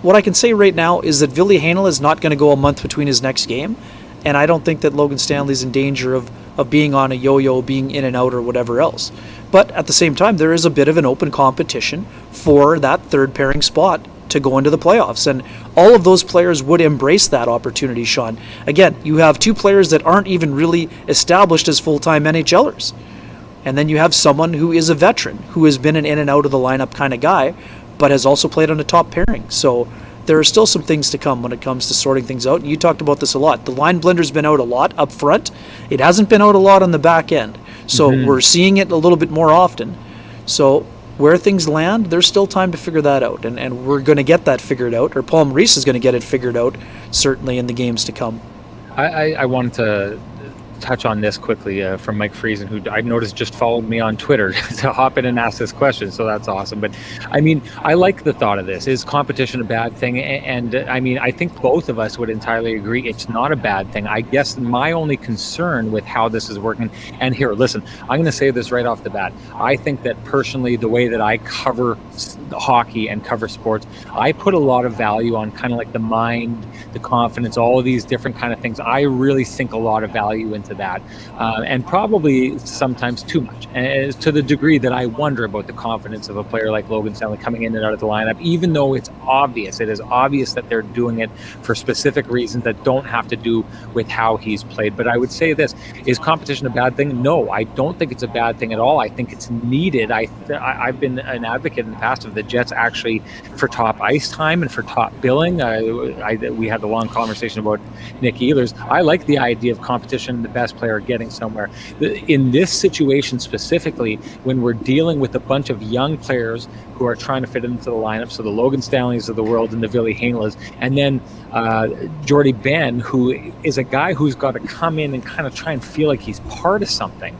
what I can say right now is that Ville Heinola is not going to go a month between his next game, and I don't think that Logan Stanley's in danger of being on a yo-yo, being in and out, or whatever else. But at the same time, there is a bit of an open competition for that third pairing spot to go into the playoffs. And all of those players would embrace that opportunity, Sean. Again, you have two players that aren't even really established as full-time NHLers. And then you have someone who is a veteran, who has been an in and out of the lineup kind of guy, but has also played on a top pairing. So there are still some things to come when it comes to sorting things out. You talked about this a lot. The line blender's been out a lot up front. It hasn't been out a lot on the back end. So we're seeing it a little bit more often. So where things land, there's still time to figure that out. And we're going to get that figured out, or Paul Maurice is going to get it figured out, certainly in the games to come. I wanted to touch on this quickly from Mike Friesen, who I noticed just followed me on Twitter to hop in and ask this question, so that's awesome. But I mean, I like the thought of this. Is competition a bad thing? And I mean, I think both of us would entirely agree it's not a bad thing. I guess my only concern with how this is working, and here, listen, I'm going to say this right off the bat. I think that personally, the way that I cover hockey and cover sports, I put a lot of value on kind of like the mind, the confidence, all of these different kind of things. I really think a lot of value into that, and probably sometimes too much, and to the degree that I wonder about the confidence of a player like Logan Stanley coming in and out of the lineup, even though it is obvious that they're doing it for specific reasons that don't have to do with how he's played. But I would say this, is competition a bad thing? No, I don't think it's a bad thing at all. I think it's needed. I've been an advocate in the past of the Jets actually for top ice time and for top billing. We had the long conversation about Nick Ehlers. I like the idea of competition, the best player getting somewhere. In this situation specifically, when we're dealing with a bunch of young players who are trying to fit into the lineup, so the Logan Stanleys of the world and the Ville Heinolas, and then Jordy Ben, who is a guy who's got to come in and kind of try and feel like he's part of something.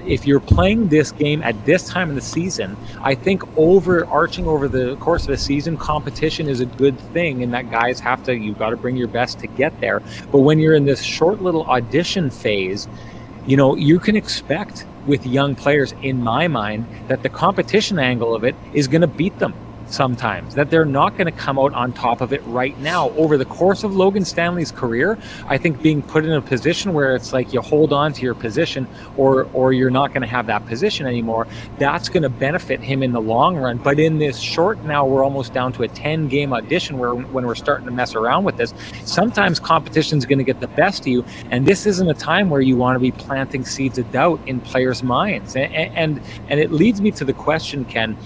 If you're playing this game at this time of the season, I think overarching over the course of a season, competition is a good thing, and that guys you've got to bring your best to get there. But when you're in this short little audition phase, you know, you can expect with young players, in my mind, that the competition angle of it is going to beat them sometimes, that they're not going to come out on top of it right now. Over the course of Logan Stanley's career, I think being put in a position where it's like you hold on to your position or you're not going to have that position anymore, that's going to benefit him in the long run. But in this short, now we're almost down to a 10-game audition when we're starting to mess around with this, sometimes competition is going to get the best of you, and this isn't a time where you want to be planting seeds of doubt in players' minds. And it leads me to the question, Ken.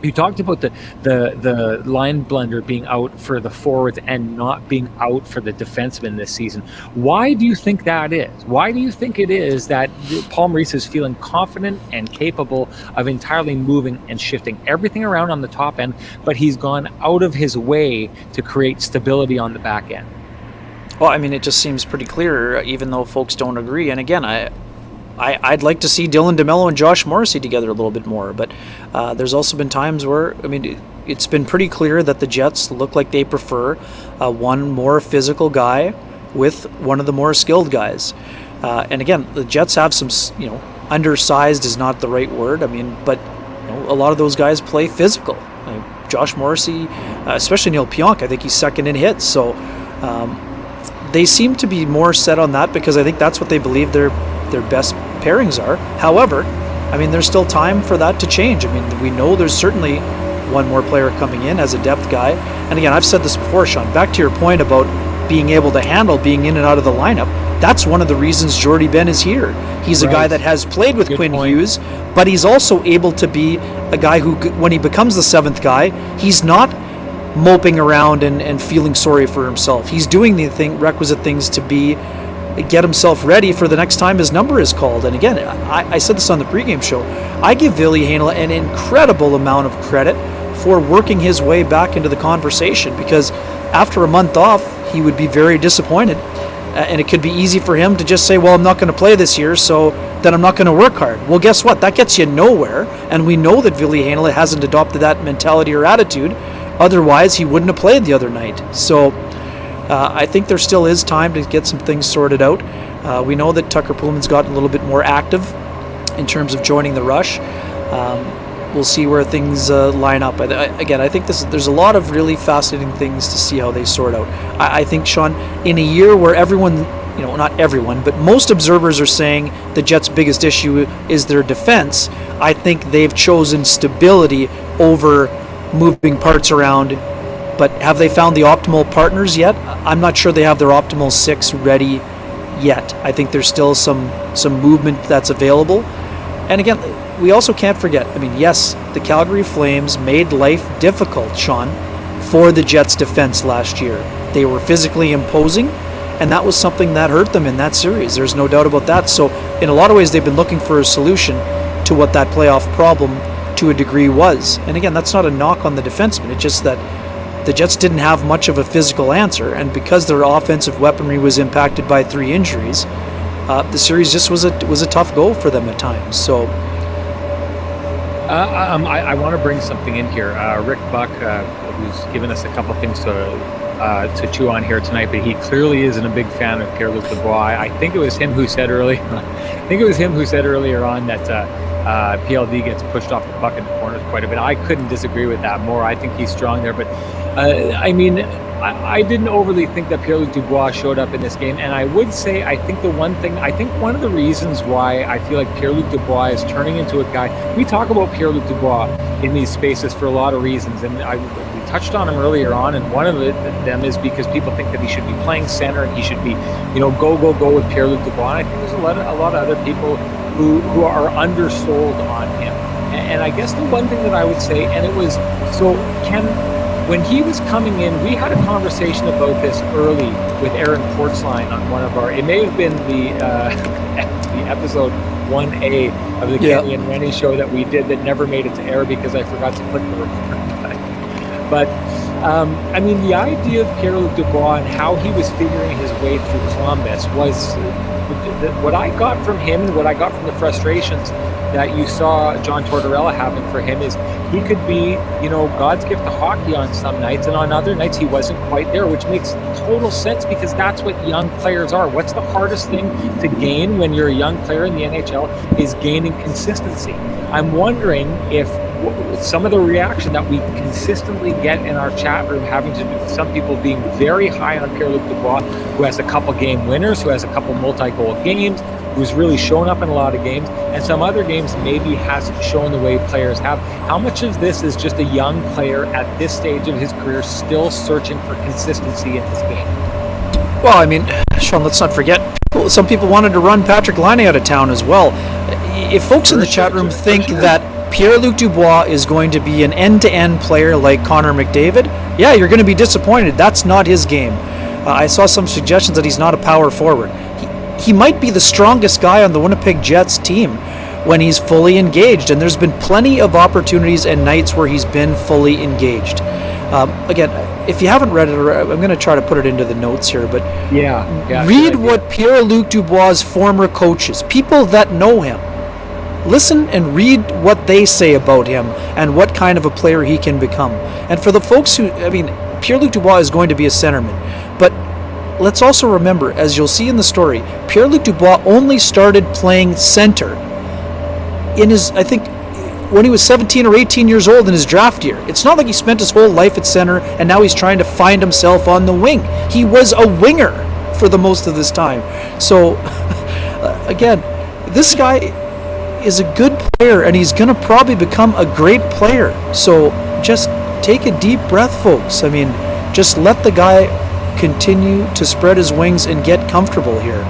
You talked about the line blender being out for the forwards and not being out for the defensemen this season. Why do you think that is? Why do you think it is that Paul Maurice is feeling confident and capable of entirely moving and shifting everything around on the top end, but he's gone out of his way to create stability on the back end? Well, I mean, it just seems pretty clear, even though folks don't agree. And again, I'd like to see Dylan DeMello and Josh Morrissey together a little bit more, but there's also been times where, I mean, it's been pretty clear that the Jets look like they prefer one more physical guy with one of the more skilled guys. And again, the Jets have some, undersized is not the right word. I mean, but a lot of those guys play physical. Josh Morrissey, especially Neil Pionk, I think he's second in hits. So they seem to be more set on that because I think that's what they believe their best pairings are. However, I mean, there's still time for that to change. I mean, we know there's certainly one more player coming in as a depth guy. And again, I've said this before, Sean, back to your point about being able to handle being in and out of the lineup. That's one of the reasons Jordy Ben is here. He's a guy that has played with Quinn Hughes, but he's also able to be a guy who, when he becomes the seventh guy, he's not moping around and feeling sorry for himself. He's doing the requisite things to get himself ready for the next time his number is called. And again, I said this on the pregame show, I give Ville Heinola an incredible amount of credit for working his way back into the conversation, because after a month off, he would be very disappointed. And it could be easy for him to just say, well, I'm not going to play this year, so then I'm not going to work hard. Well, guess what? That gets you nowhere, and we know that Ville Heinola hasn't adopted that mentality or attitude. Otherwise, he wouldn't have played the other night. So I think there still is time to get some things sorted out. We know that Tucker Pullman's gotten a little bit more active in terms of joining the rush. We'll see where things line up. Again, I think there's a lot of really fascinating things to see how they sort out. I think, Sean, in a year where everyone, not everyone, but most observers are saying the Jets' biggest issue is their defense, I think they've chosen stability over moving parts around. But have they found the optimal partners yet? I'm not sure they have their optimal six ready yet. I think there's still some movement that's available. And again, we also can't forget, yes, the Calgary Flames made life difficult, Sean, for the Jets' defense last year. They were physically imposing, and that was something that hurt them in that series. There's no doubt about that. So in a lot of ways, they've been looking for a solution to what that playoff problem to a degree was. And again, that's not a knock on the defenseman. It's just that the Jets didn't have much of a physical answer, and because their offensive weaponry was impacted by 3 injuries, the series just was a tough go for them at times. So I want to bring something in here. Rick Buck, who's given us a couple things to chew on here tonight, but he clearly isn't a big fan of Pierre-Luc Dubois. I think it was him who said earlier on that PLD gets pushed off the puck in the corners quite a bit. I couldn't disagree with that more. I think he's strong there, but I didn't overly think that Pierre-Luc Dubois showed up in this game, and I would say I think one of the reasons why I feel like Pierre-Luc Dubois is turning into a guy. We talk about Pierre-Luc Dubois in these spaces for a lot of reasons, and we touched on him earlier on, and one of them is because people think that he should be playing center and he should be, go with Pierre-Luc Dubois. And I think there's a lot of other people who are undersold on him. And I guess the one thing that I would say, and it was, so when he was coming in, we had a conversation about this early with Aaron Portzline on one of it may have been the episode 1A of the Kenny and Renny show that we did that never made it to air because I forgot to click the record button. But the idea of Pierre-Luc Dubois and how he was figuring his way through Columbus was what I got from him and what I got from the frustrations that you saw John Tortorella having for him is he could be, God's gift to hockey on some nights, and on other nights he wasn't quite there, which makes total sense because that's what young players are. What's the hardest thing to gain when you're a young player in the NHL is gaining consistency. I'm wondering if some of the reaction that we consistently get in our chat room having to do with some people being very high on Pierre-Luc Dubois, who has a couple game winners, who has a couple multi-goal games, who's really shown up in a lot of games, and some other games maybe hasn't shown the way players have. How much of this is just a young player at this stage of his career still searching for consistency in his game? Well, Sean, let's not forget, some people wanted to run Patrick Laine out of town as well. If folks in the chat room think that Pierre-Luc Dubois is going to be an end-to-end player like Connor McDavid, yeah, you're going to be disappointed. That's not his game. I saw some suggestions that he's not a power forward. He might be the strongest guy on the Winnipeg Jets team when he's fully engaged, and there's been plenty of opportunities and nights where he's been fully engaged. Again, if you haven't read it, I'm going to try to put it into the notes here, but read what Pierre-Luc Dubois' former coaches, people that know him, listen and read what they say about him and what kind of a player he can become. And for the folks who, Pierre-Luc Dubois is going to be a centerman, but let's also remember, as you'll see in the story, Pierre-Luc Dubois only started playing center in his, I think, when he was 17 or 18 years old in his draft year. It's not like he spent his whole life at center and now he's trying to find himself on the wing. He was a winger for the most of this time. So, again, this guy is a good player and he's going to probably become a great player. So, just take a deep breath, folks. Just let the guy continue to spread his wings and get comfortable here.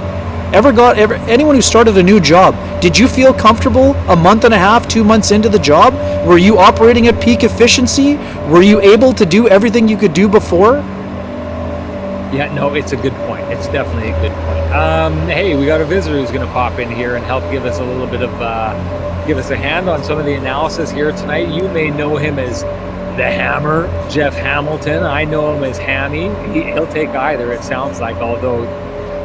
Anyone who started a new job, did you feel comfortable a month and a half, 2 months into the job? Were you operating at peak efficiency? Were you able to do everything you could do before? Yeah, no, it's a good point. It's definitely a good point. Hey, we got a visitor who's going to pop in here and help give us a little bit of, give us a hand on some of the analysis here tonight. You may know him as the Hammer, Jeff Hamilton. I know him as Hammy. He'll take either, it sounds like, although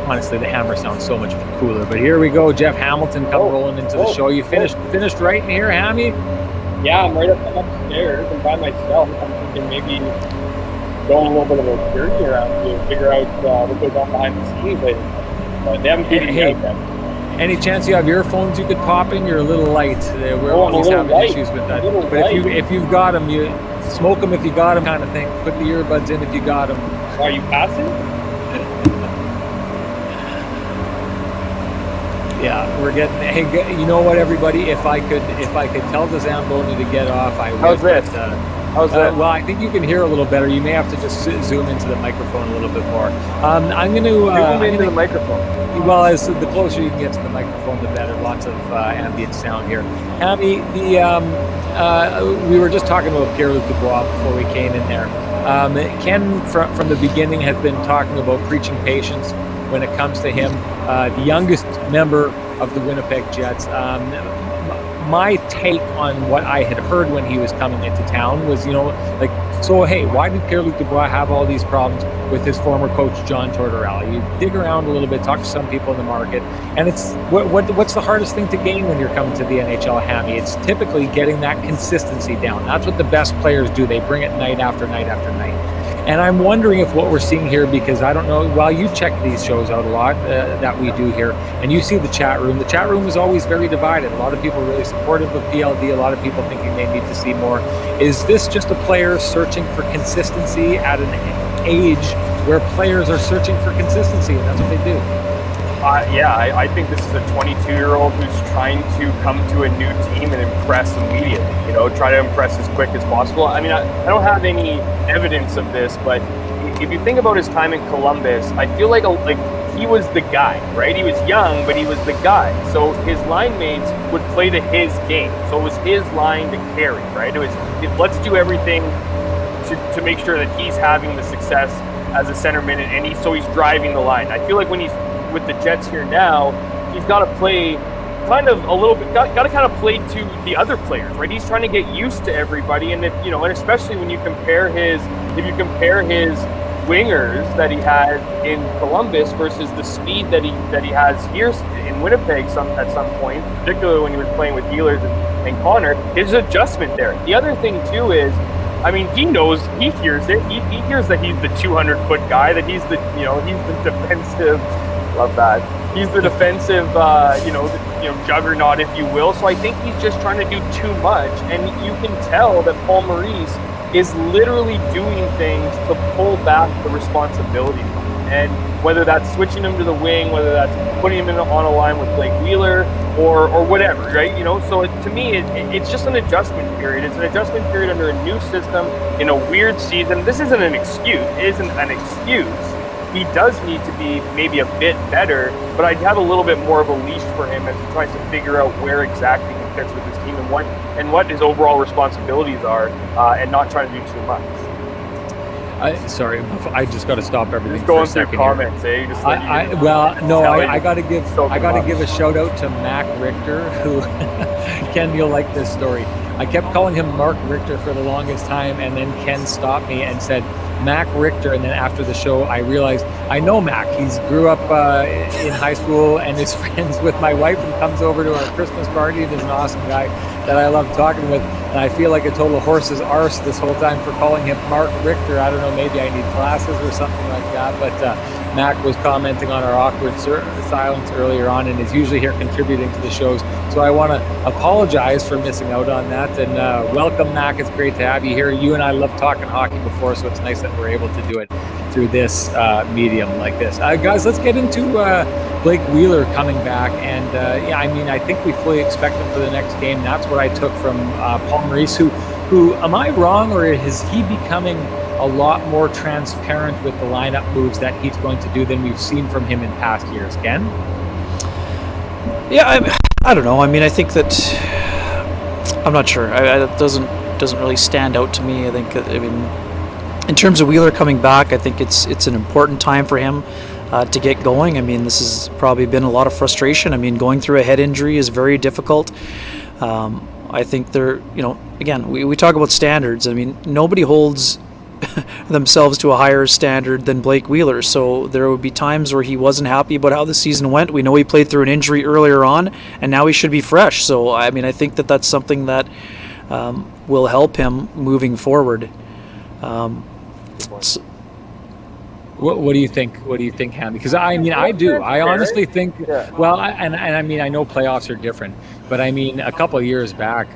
honestly, the hammer sounds so much cooler. But here we go. Jeff Hamilton rolling into the show. You finished right in here, Hammy? Yeah, I'm upstairs. I'm by myself. I'm thinking maybe going a little bit of a journey around to figure out what goes on behind the scenes. But they haven't figured it out yet. Any chance you have earphones you could pop in? You're a little light. We're always having issues with that. But if you've got them, you smoke them if you got them, kind of thing. Put the earbuds in if you got them. Are you passing? Yeah, we're getting. Hey, you know what, everybody? If I could tell the Zamboni to get off, I would. How's this? How's that? Well, I think you can hear a little better. You may have to just zoom into the microphone a little bit more. I'm going to zoom into the microphone. Well, as the closer you can get to the microphone, the better. Lots of ambient sound here. Hammy, we were just talking about Pierre-Luc Dubois before we came in there. Ken, from the beginning, has been talking about preaching patience when it comes to him. The youngest member of the Winnipeg Jets. My take on what I had heard when he was coming into town was, hey, why did Pierre-Luc Dubois have all these problems with his former coach, John Tortorella? You dig around a little bit, talk to some people in the market, and it's what's the hardest thing to gain when you're coming to the NHL, Hammy? It's typically getting that consistency down. That's what the best players do. They bring it night after night after night. And I'm wondering if what we're seeing here, because I don't know, while you check these shows out a lot that we do here, and you see the chat room is always very divided. A lot of people really supportive of PLD, a lot of people thinking they need to see more. Is this just a player searching for consistency at an age where players are searching for consistency, and that's what they do? I think this is a 22-year-old who's trying to come to a new team and impress immediately. Try to impress as quick as possible. I mean, I don't have any evidence of this, but if you think about his time in Columbus, I feel like he was the guy, right? He was young, but he was the guy. So his line mates would play to his game. So it was his line to carry, right? It was let's do everything to make sure that he's having the success as a centerman, and he's driving the line. I feel like when he's with the Jets here now, he's got to play kind of a little bit, got to kind of play to the other players, right? He's trying to get used to everybody, and and especially when you compare his wingers that he had in Columbus versus the speed that he has here in Winnipeg at some point, particularly when he was playing with Healers and Connor, his adjustment there. The other thing too is, I mean, he hears it. He hears that he's the 200-foot guy, that he's the defensive. Love that. He's the defensive, juggernaut, if you will. So I think he's just trying to do too much, and you can tell that Paul Maurice is literally doing things to pull back the responsibility from him. And whether that's switching him to the wing, whether that's putting him on a line with Blake Wheeler, or whatever, right? So to me, it's just an adjustment period. It's an adjustment period under a new system in a weird season. This isn't an excuse. It isn't an excuse. He does need to be maybe a bit better, but I'd have a little bit more of a leash for him as he tries to figure out where exactly he fits with his team and what his overall responsibilities are, and not trying to do too much. Sorry, I just got to stop everything. Just going for a second through comments, here. Just I got to give a shout out to Mac Richter, who Ken, you'll like this story. I kept calling him Mark Richter for the longest time, and then Ken stopped me and said Mac Richter, and then after the show I realized I know Mac. He's grew up in high school and is friends with my wife and comes over to our Christmas party, and is an awesome guy that I love talking with, and I feel like a total horse's arse this whole time for calling him Mark Richter. I don't know, maybe I need glasses or something like that, but Mac was commenting on our awkward silence earlier on and is usually here contributing to the shows. So I want to apologize for missing out on that, and welcome, Mac. It's great to have you here. You and I love talking hockey before, so it's nice that we're able to do it through this medium like this. Guys, let's get into Blake Wheeler coming back, and I think we fully expect him for the next game. That's what I took from Paul Maurice, who am I wrong, or is he becoming a lot more transparent with the lineup moves that he's going to do than we've seen from him in past years, Ken? Yeah, I don't know. I mean, I think that I'm not sure. It doesn't really stand out to me. I think, in terms of Wheeler coming back, I think it's an important time for him to get going. I mean, this has probably been a lot of frustration. I mean, going through a head injury is very difficult. I think again, we talk about standards. I mean, nobody holds themselves to a higher standard than Blake Wheeler. So there would be times where he wasn't happy about how the season went. We know he played through an injury earlier on, and now he should be fresh. So, I mean, I think that that's something that will help him moving forward. What do you think? What do you think, Hammy? Because I mean, I do. I honestly think. Well, I mean, I know playoffs are different, but I mean, a couple of years back,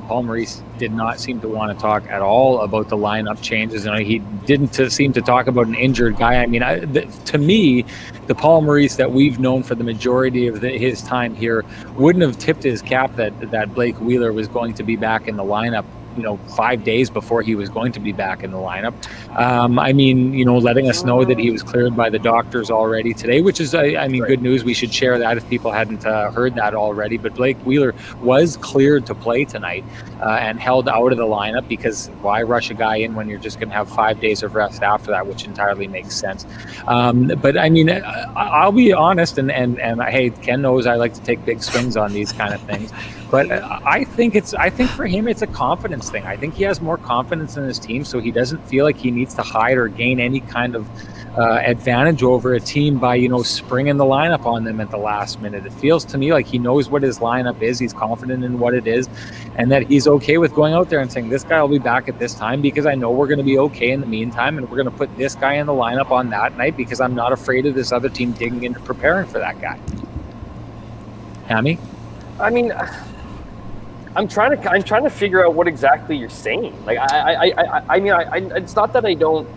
Paul Maurice did not seem to want to talk at all about the lineup changes, and he didn't seem to talk about an injured guy. I mean, to me, the Paul Maurice that we've known for the majority of his time here wouldn't have tipped his cap that Blake Wheeler was going to be back in the lineup, 5 days before he was going to be back in the lineup. I mean, letting us know that he was cleared by the doctors already today, which is, I mean, good news. We should share that if people hadn't heard that already. But Blake Wheeler was cleared to play tonight and held out of the lineup, because why rush a guy in when you're just going to have 5 days of rest after that, which entirely makes sense. But I mean, I'll be honest, and hey, Ken knows I like to take big swings on these kind of things. But I think for him, it's a confidence thing. I think he has more confidence in his team, so he doesn't feel like he needs to hide or gain any kind of advantage over a team by, springing the lineup on them at the last minute. It feels to me like he knows what his lineup is. He's confident in what it is, and that he's okay with going out there and saying, this guy will be back at this time because I know we're going to be okay in the meantime, and we're going to put this guy in the lineup on that night because I'm not afraid of this other team digging into preparing for that guy. Hammy? I mean, I'm trying to figure out what exactly you're saying. Like, I mean, it's not that I don't.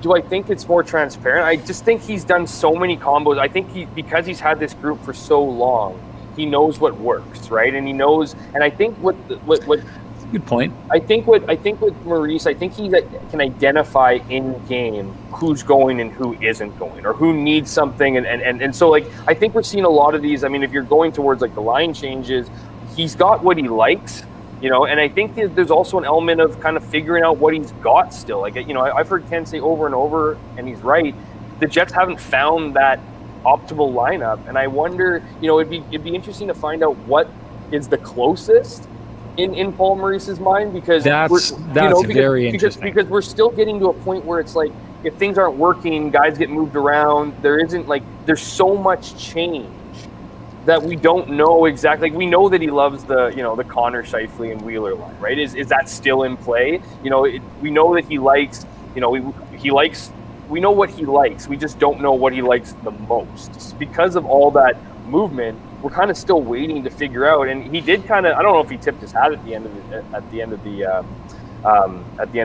Do I think it's more transparent? I just think he's done so many combos. I think because he's had this group for so long, he knows what works, right? And he knows. And I think what good point. I think with Maurice, I think he can identify in game who's going and who isn't going, or who needs something, and so, like, I think we're seeing a lot of these. I mean, if you're going towards like the line changes, he's got what he likes, and I think there's also an element of kind of figuring out what he's got still. Like, I've heard Ken say over and over, and he's right, the Jets haven't found that optimal lineup, and I wonder, it'd be interesting to find out what is the closest in Paul Maurice's mind, because that's very interesting. Because we're still getting to a point where it's like, if things aren't working, guys get moved around. There's so much change that we don't know exactly. Like, we know that he loves the Connor, Scheifele, and Wheeler line, right? Is that still in play? We know that he likes, he likes. We know what he likes. We just don't know what he likes the most. Because of all that movement, we're kind of still waiting to figure out. And he did kind of. I don't know if he tipped his hat at the end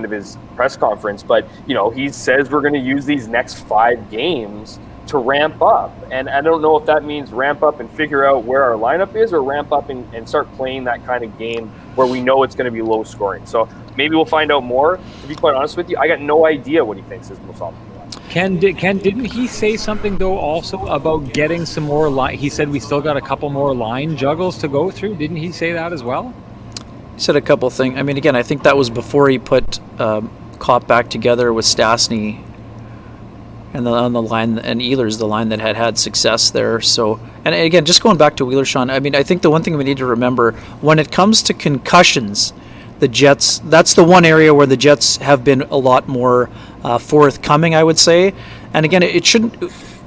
of his press conference, but he says we're going to use these next 5 games to ramp up, and I don't know if that means ramp up and figure out where our lineup is, or ramp up and start playing that kind of game where we know it's going to be low scoring. So maybe we'll find out more. To be quite honest with you, I got no idea what he thinks is most optimal. Ken, didn't he say something though also about getting some more line? He said we still got a couple more line juggles to go through. Didn't he say that as well? He said a couple things. I mean, again, I think that was before he put Kopp back together with Stastny. And on the line, and Ehlers, the line that had success there. So, and again, just going back to Wheeler, Sean, I mean, I think the one thing we need to remember when it comes to concussions, the Jets, that's the one area where the Jets have been a lot more forthcoming, I would say. And again, it shouldn't,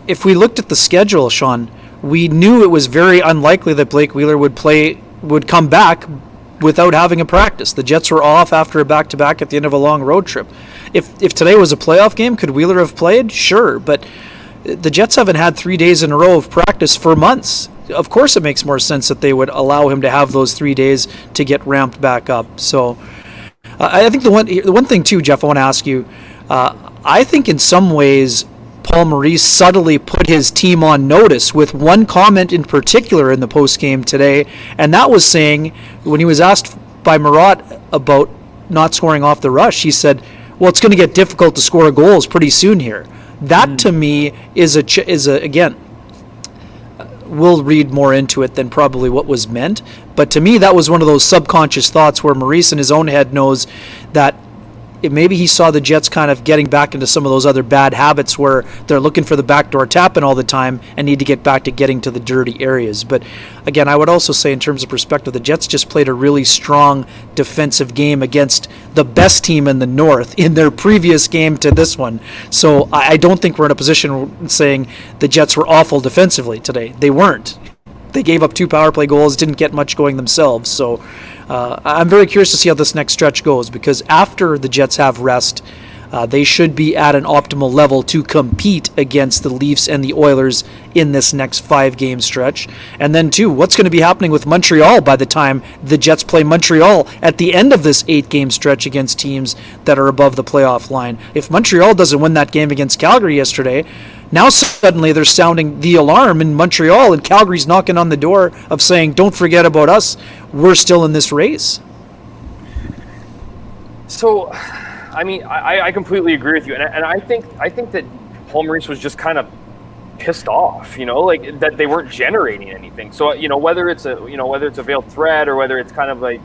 if we looked at the schedule, Sean, we knew it was very unlikely that Blake Wheeler would come back without having a practice. The Jets were off after a back-to-back at the end of a long road trip. If today was a playoff game, could Wheeler have played? Sure, but the Jets haven't had 3 days in a row of practice for months. Of course it makes more sense that they would allow him to have those 3 days to get ramped back up. So I think the one thing too, Jeff, I want to ask you, I think in some ways Paul Maurice subtly put his team on notice with one comment in particular in the post-game today, and that was saying, when he was asked by Murat about not scoring off the rush, he said, well, it's going to get difficult to score goals pretty soon here. That to me is again, we'll read more into it than probably what was meant, but to me that was one of those subconscious thoughts where Maurice in his own head knows that maybe he saw the Jets kind of getting back into some of those other bad habits where they're looking for the backdoor tap-in all the time and need to get back to getting to the dirty areas. But again, I would also say in terms of perspective, the Jets just played a really strong defensive game against the best team in the North in their previous game to this one. So I don't think we're in a position saying the Jets were awful defensively today. They weren't. They gave up 2 power play goals, didn't get much going themselves. So I'm very curious to see how this next stretch goes, because after the Jets have rest, they should be at an optimal level to compete against the Leafs and the Oilers in this next 5-game stretch. And then, too, what's going to be happening with Montreal by the time the Jets play Montreal at the end of this 8-game stretch against teams that are above the playoff line? If Montreal doesn't win that game against Calgary yesterday, now suddenly they're sounding the alarm in Montreal, and Calgary's knocking on the door of saying, don't forget about us, we're still in this race. So, I mean, I completely agree with you, and I think that Paul Maurice was just kind of pissed off, like that they weren't generating anything. So, whether it's a veiled threat or whether it's kind of like,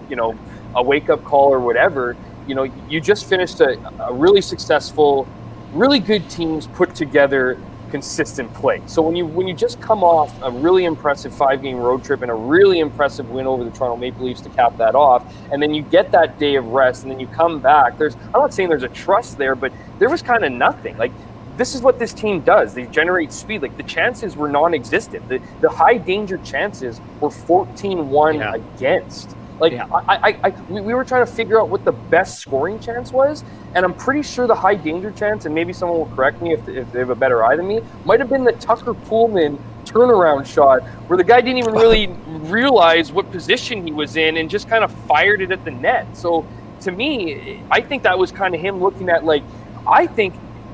a wake up call or whatever, you just finished a really successful, really good teams put together consistent play. So when you just come off a really impressive 5-game road trip and a really impressive win over the Toronto Maple Leafs to cap that off, and then you get that day of rest, and then you come back, I'm not saying there's a trust there, but there was kind of nothing. Like, this is what this team does. They generate speed. Like, the chances were non-existent. The high danger chances were 14-1 against. Like, we were trying to figure out what the best scoring chance was, and I'm pretty sure the high danger chance, and maybe someone will correct me if they have a better eye than me, might have been the Tucker Pullman turnaround shot where the guy didn't even really realize what position he was in and just kind of fired it at the net. So to me, I think that was kind of him looking at, like,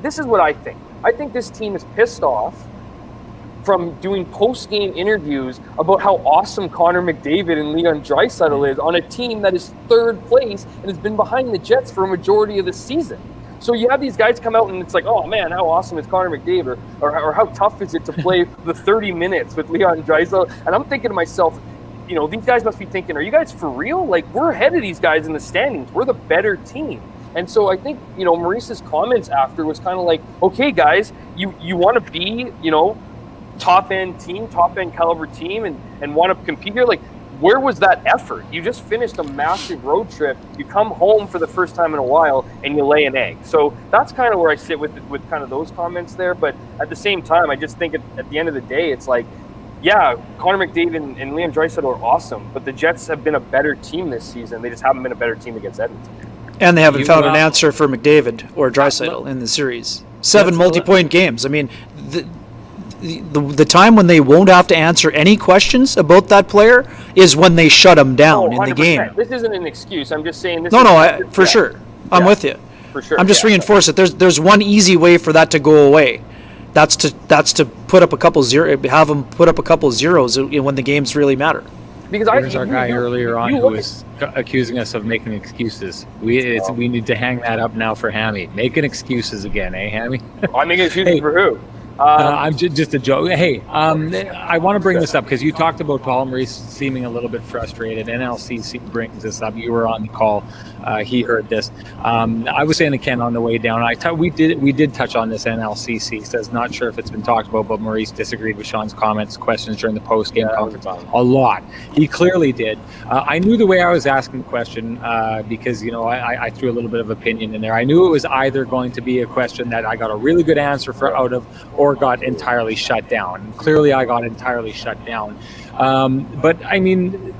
this is what I think. I think this team is pissed off from doing post-game interviews about how awesome Connor McDavid and Leon Draisaitl is on a team that is 3rd place and has been behind the Jets for a majority of the season. So you have these guys come out and it's like, oh man, how awesome is Connor McDavid, or how tough is it to play the 30 minutes with Leon Draisaitl? And I'm thinking to myself, these guys must be thinking, are you guys for real? Like, we're ahead of these guys in the standings. We're the better team. And so I think, Maurice's comments after was kind of like, okay, guys, you want to be, top-end caliber team and want to compete here? Like, where was that effort? You just finished a massive road trip. You come home for the first time in a while and you lay an egg. So that's kind of where I sit with kind of those comments there. But at the same time, I just think at the end of the day, it's like, yeah, Connor McDavid and Leon Draisaitl are awesome, but the Jets have been a better team this season. They just haven't been a better team against Edmonton. And they haven't found an answer for McDavid or Draisaitl in the series. 7 multi-point games. I mean, the time when they won't have to answer any questions about that player is when they shut him down in the game. This isn't an excuse. I'm just saying this. For sure. I'm with you. For sure. I'm just reinforcing it. There's one easy way for that to go away. That's to put up a couple have them put up a couple zeros when the games really matter. Because there's our guy earlier on who was accusing us of making excuses. We need to hang that up now for Hammy. Making excuses again, Hammy? I'm making excuses for who? I'm just a joke. Hey, I want to bring this up because you talked about Paul Maurice seeming a little bit frustrated. NLCC brings this up. You were on the call. He heard this. I was saying to Ken on the way down. We did touch on this. NLCC says not sure if it's been talked about, but Maurice disagreed with Sean's questions during the post-game conference a lot. He clearly did. I knew the way I was asking the question because I threw a little bit of opinion in there. I knew it was either going to be a question that I got a really good answer out of, or got entirely shut down. Clearly, I got entirely shut down. But I mean,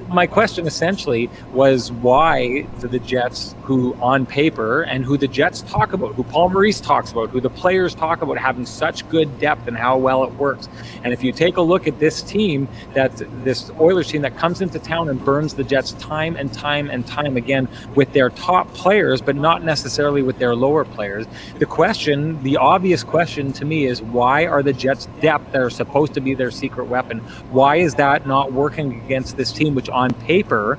my question essentially was why do the Jets, who on paper and who the Jets talk about, who Paul Maurice talks about, who the players talk about having such good depth and how well it works. And if you take a look at this team, this Oilers team that comes into town and burns the Jets time and time and time again with their top players, but not necessarily with their lower players. The obvious question to me is, why are the Jets' depth that are supposed to be their secret weapon, why is that not working against this team, which on paper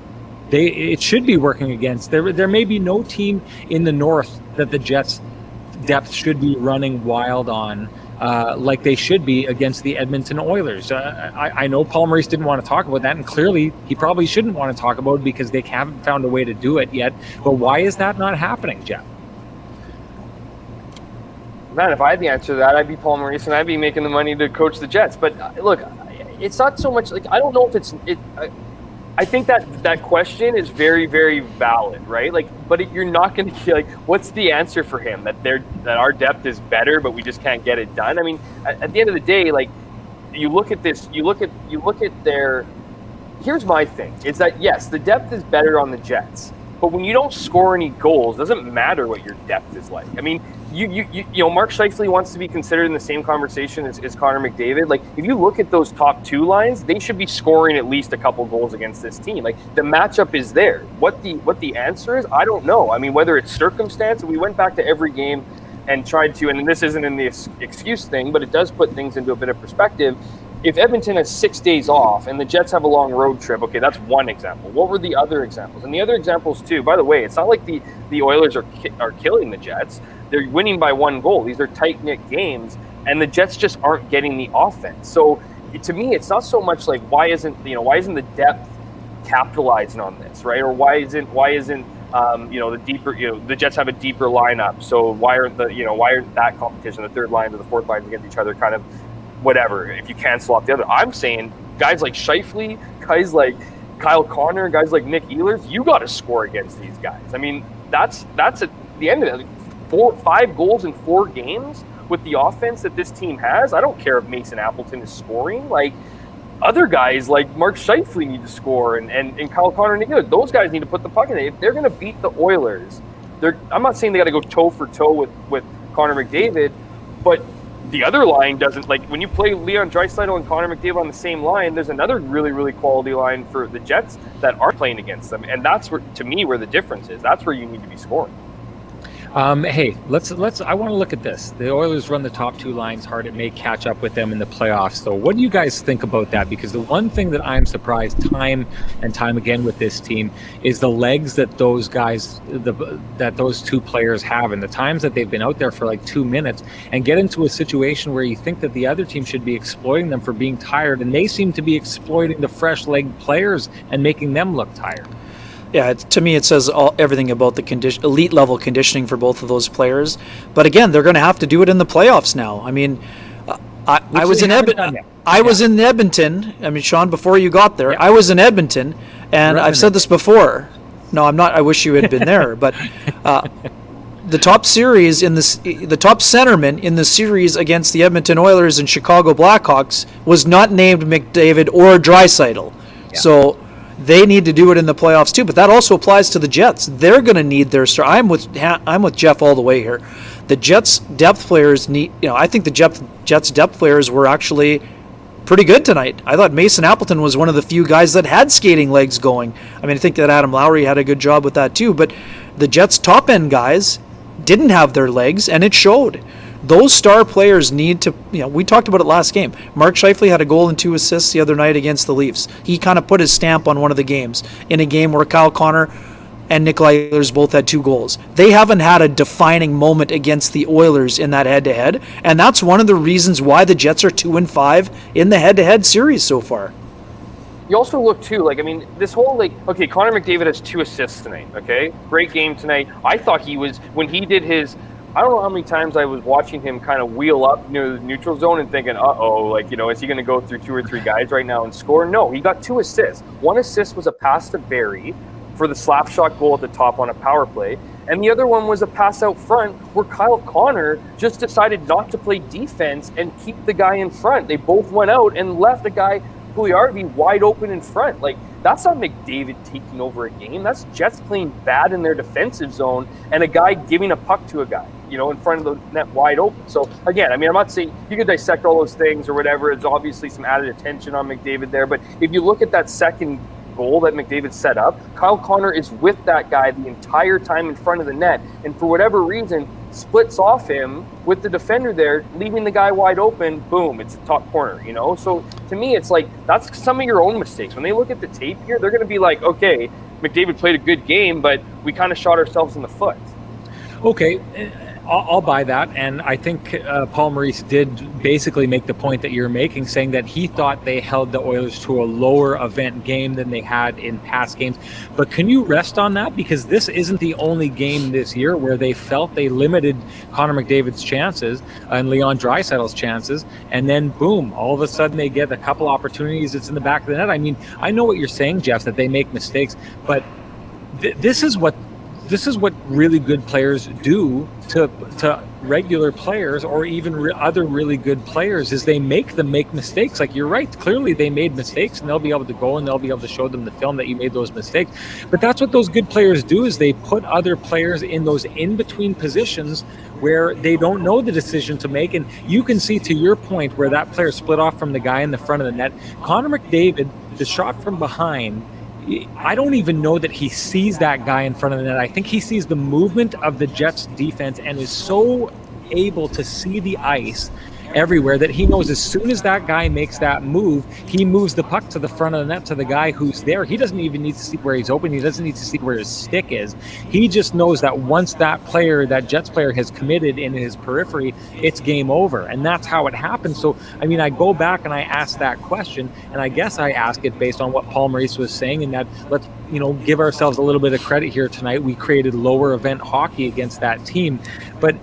it should be working against? There may be no team in the North that the Jets' depth should be running wild on like they should be against the Edmonton Oilers. I know Paul Maurice didn't want to talk about that, and clearly he probably shouldn't want to talk about it because they haven't found a way to do it yet. But why is that not happening, Jeff? Man, if I had the answer to that, I'd be Paul Maurice and I'd be making the money to coach the Jets. But look, it's not so much like I don't know if it's it. I think that question is very, very valid, right? Like, but you're not going to like, what's the answer for him? That our depth is better, but we just can't get it done. I mean, at the end of the day, like, you look at this, you look at their. Here's my thing: is that yes, the depth is better on the Jets, but when you don't score any goals, it doesn't matter what your depth is like. I mean, you know, Mark Scheifele wants to be considered in the same conversation as Connor McDavid. Like, if you look at those top two lines, they should be scoring at least a couple goals against this team. Like, the matchup is there. What the answer is, I don't know. I mean, whether it's circumstance, we went back to every game and tried to, and this isn't in the excuse thing, but it does put things into a bit of perspective. If Edmonton has 6 days off and the Jets have a long road trip, okay, that's one example. What were the other examples? And the other examples too, by the way, it's not like the Oilers are killing the Jets. They're winning by 1 goal. These are tight-knit games, and the Jets just aren't getting the offense. So to me, it's not so much like why isn't the depth capitalizing on this, right? Or why isn't the deeper, the Jets have a deeper lineup. So why aren't that competition, the third line to the fourth line against each other kind of whatever, if you cancel off the other. I'm saying guys like Scheifele, guys like Kyle Connor, guys like Nick Ehlers, you got to score against these guys. I mean, that's at the end of it. 5 goals in 4 games with the offense that this team has. I don't care if Mason Appleton is scoring. Like, other guys like Mark Scheifele need to score and Kyle Connor and Nick Ehlers. Those guys need to put the puck in it. If they're going to beat the Oilers, I'm not saying they got to go toe for toe with Connor McDavid, but the other line doesn't, like, when you play Leon Draisaitl and Connor McDavid on the same line, there's another really, really quality line for the Jets that aren't playing against them. And that's where, to me, where the difference is. That's where you need to be scoring. Hey, let's. I want to look at this. The Oilers run the top 2 lines hard. It may catch up with them in the playoffs. So what do you guys think about that? Because the one thing that I'm surprised time and time again with this team is the legs that those guys, that those 2 players have, and the times that they've been out there for like 2 minutes and get into a situation where you think that the other team should be exploiting them for being tired, and they seem to be exploiting the fresh leg players and making them look tired. Yeah, to me, it says everything about the elite level conditioning for both of those players. But again, they're going to have to do it in the playoffs now. I mean, I was in Edmonton. I mean, Sean, before you got there, I was in Edmonton, and I've said this before. No, I'm not. I wish you had been there, but the top centerman in the series against the Edmonton Oilers and Chicago Blackhawks was not named McDavid or Draisaitl. Yeah. So they need to do it in the playoffs too, but that also applies to the Jets. They're going to need their star. I'm with Jeff all the way here. The Jets depth players need. I think the Jets depth players were actually pretty good tonight. I thought Mason Appleton was one of the few guys that had skating legs going. I mean, I think that Adam Lowry had a good job with that too. But the Jets top end guys didn't have their legs, and it showed. Those star players need to, we talked about it last game. Mark Scheifele had a goal and 2 assists the other night against the Leafs. He kind of put his stamp on one of the games in a game where Kyle Connor and Nikolai Ehlers both had 2 goals. They haven't had a defining moment against the Oilers in that head-to-head, and that's one of the reasons why the Jets are 2-5 in the head-to-head series so far. You also look too, this whole Connor McDavid has 2 assists tonight. Okay, great game tonight. I thought he was, when he did his, I don't know how many times I was watching him kind of wheel up near the neutral zone and thinking, is he going to go through 2 or 3 guys right now and score? No, he got 2 assists. 1 assist was a pass to Barrie for the slap shot goal at the top on a power play. And the other one was a pass out front where Kyle Connor just decided not to play defense and keep the guy in front. They both went out and left a guy, Puljujärvi, wide open in front. That's not McDavid taking over a game. That's Jets playing bad in their defensive zone and a guy giving a puck to a guy, in front of the net wide open. So again, I'm not saying you could dissect all those things or whatever. It's obviously some added attention on McDavid there. But if you look at that second goal that McDavid set up, Kyle Connor is with that guy the entire time in front of the net. And for whatever reason, splits off him with the defender there, leaving the guy wide open. Boom, it's the top corner, So to me, it's that's some of your own mistakes. When they look at the tape here, they're going to be like, okay, McDavid played a good game, but we kind of shot ourselves in the foot. Okay. I'll buy that, and I think Paul Maurice did basically make the point that you're making, saying that he thought they held the Oilers to a lower event game than they had in past games. But can you rest on that? Because this isn't the only game this year where they felt they limited Connor McDavid's chances and Leon Draisaitl's chances, and then boom, all of a sudden they get a couple opportunities. It's in the back of the net. I mean, I know what you're saying, Jeff, that they make mistakes, but this is what really good players do to regular players, or even other really good players, is they make mistakes. Like, you're right, clearly they made mistakes, and they'll be able to go and they'll be able to show them the film that you made those mistakes. But that's what those good players do, is they put other players in those in-between positions where they don't know the decision to make. And you can see, to your point, where that player split off from the guy in the front of the net. Connor McDavid, the shot from behind, I don't even know that he sees that guy in front of the net. I think he sees the movement of the Jets defense and is so able to see the ice everywhere that he knows as soon as that guy makes that move, he moves the puck to the front of the net to the guy who's there. He doesn't even need to see where he's open. He doesn't need to see where his stick is. He just knows that once that Jets player has committed in his periphery, it's game over. And that's how it happens. So, I mean, I go back and I ask that question, and I guess I ask it based on what Paul Maurice was saying, and that let's, give ourselves a little bit of credit here tonight. We created lower event hockey against that team. But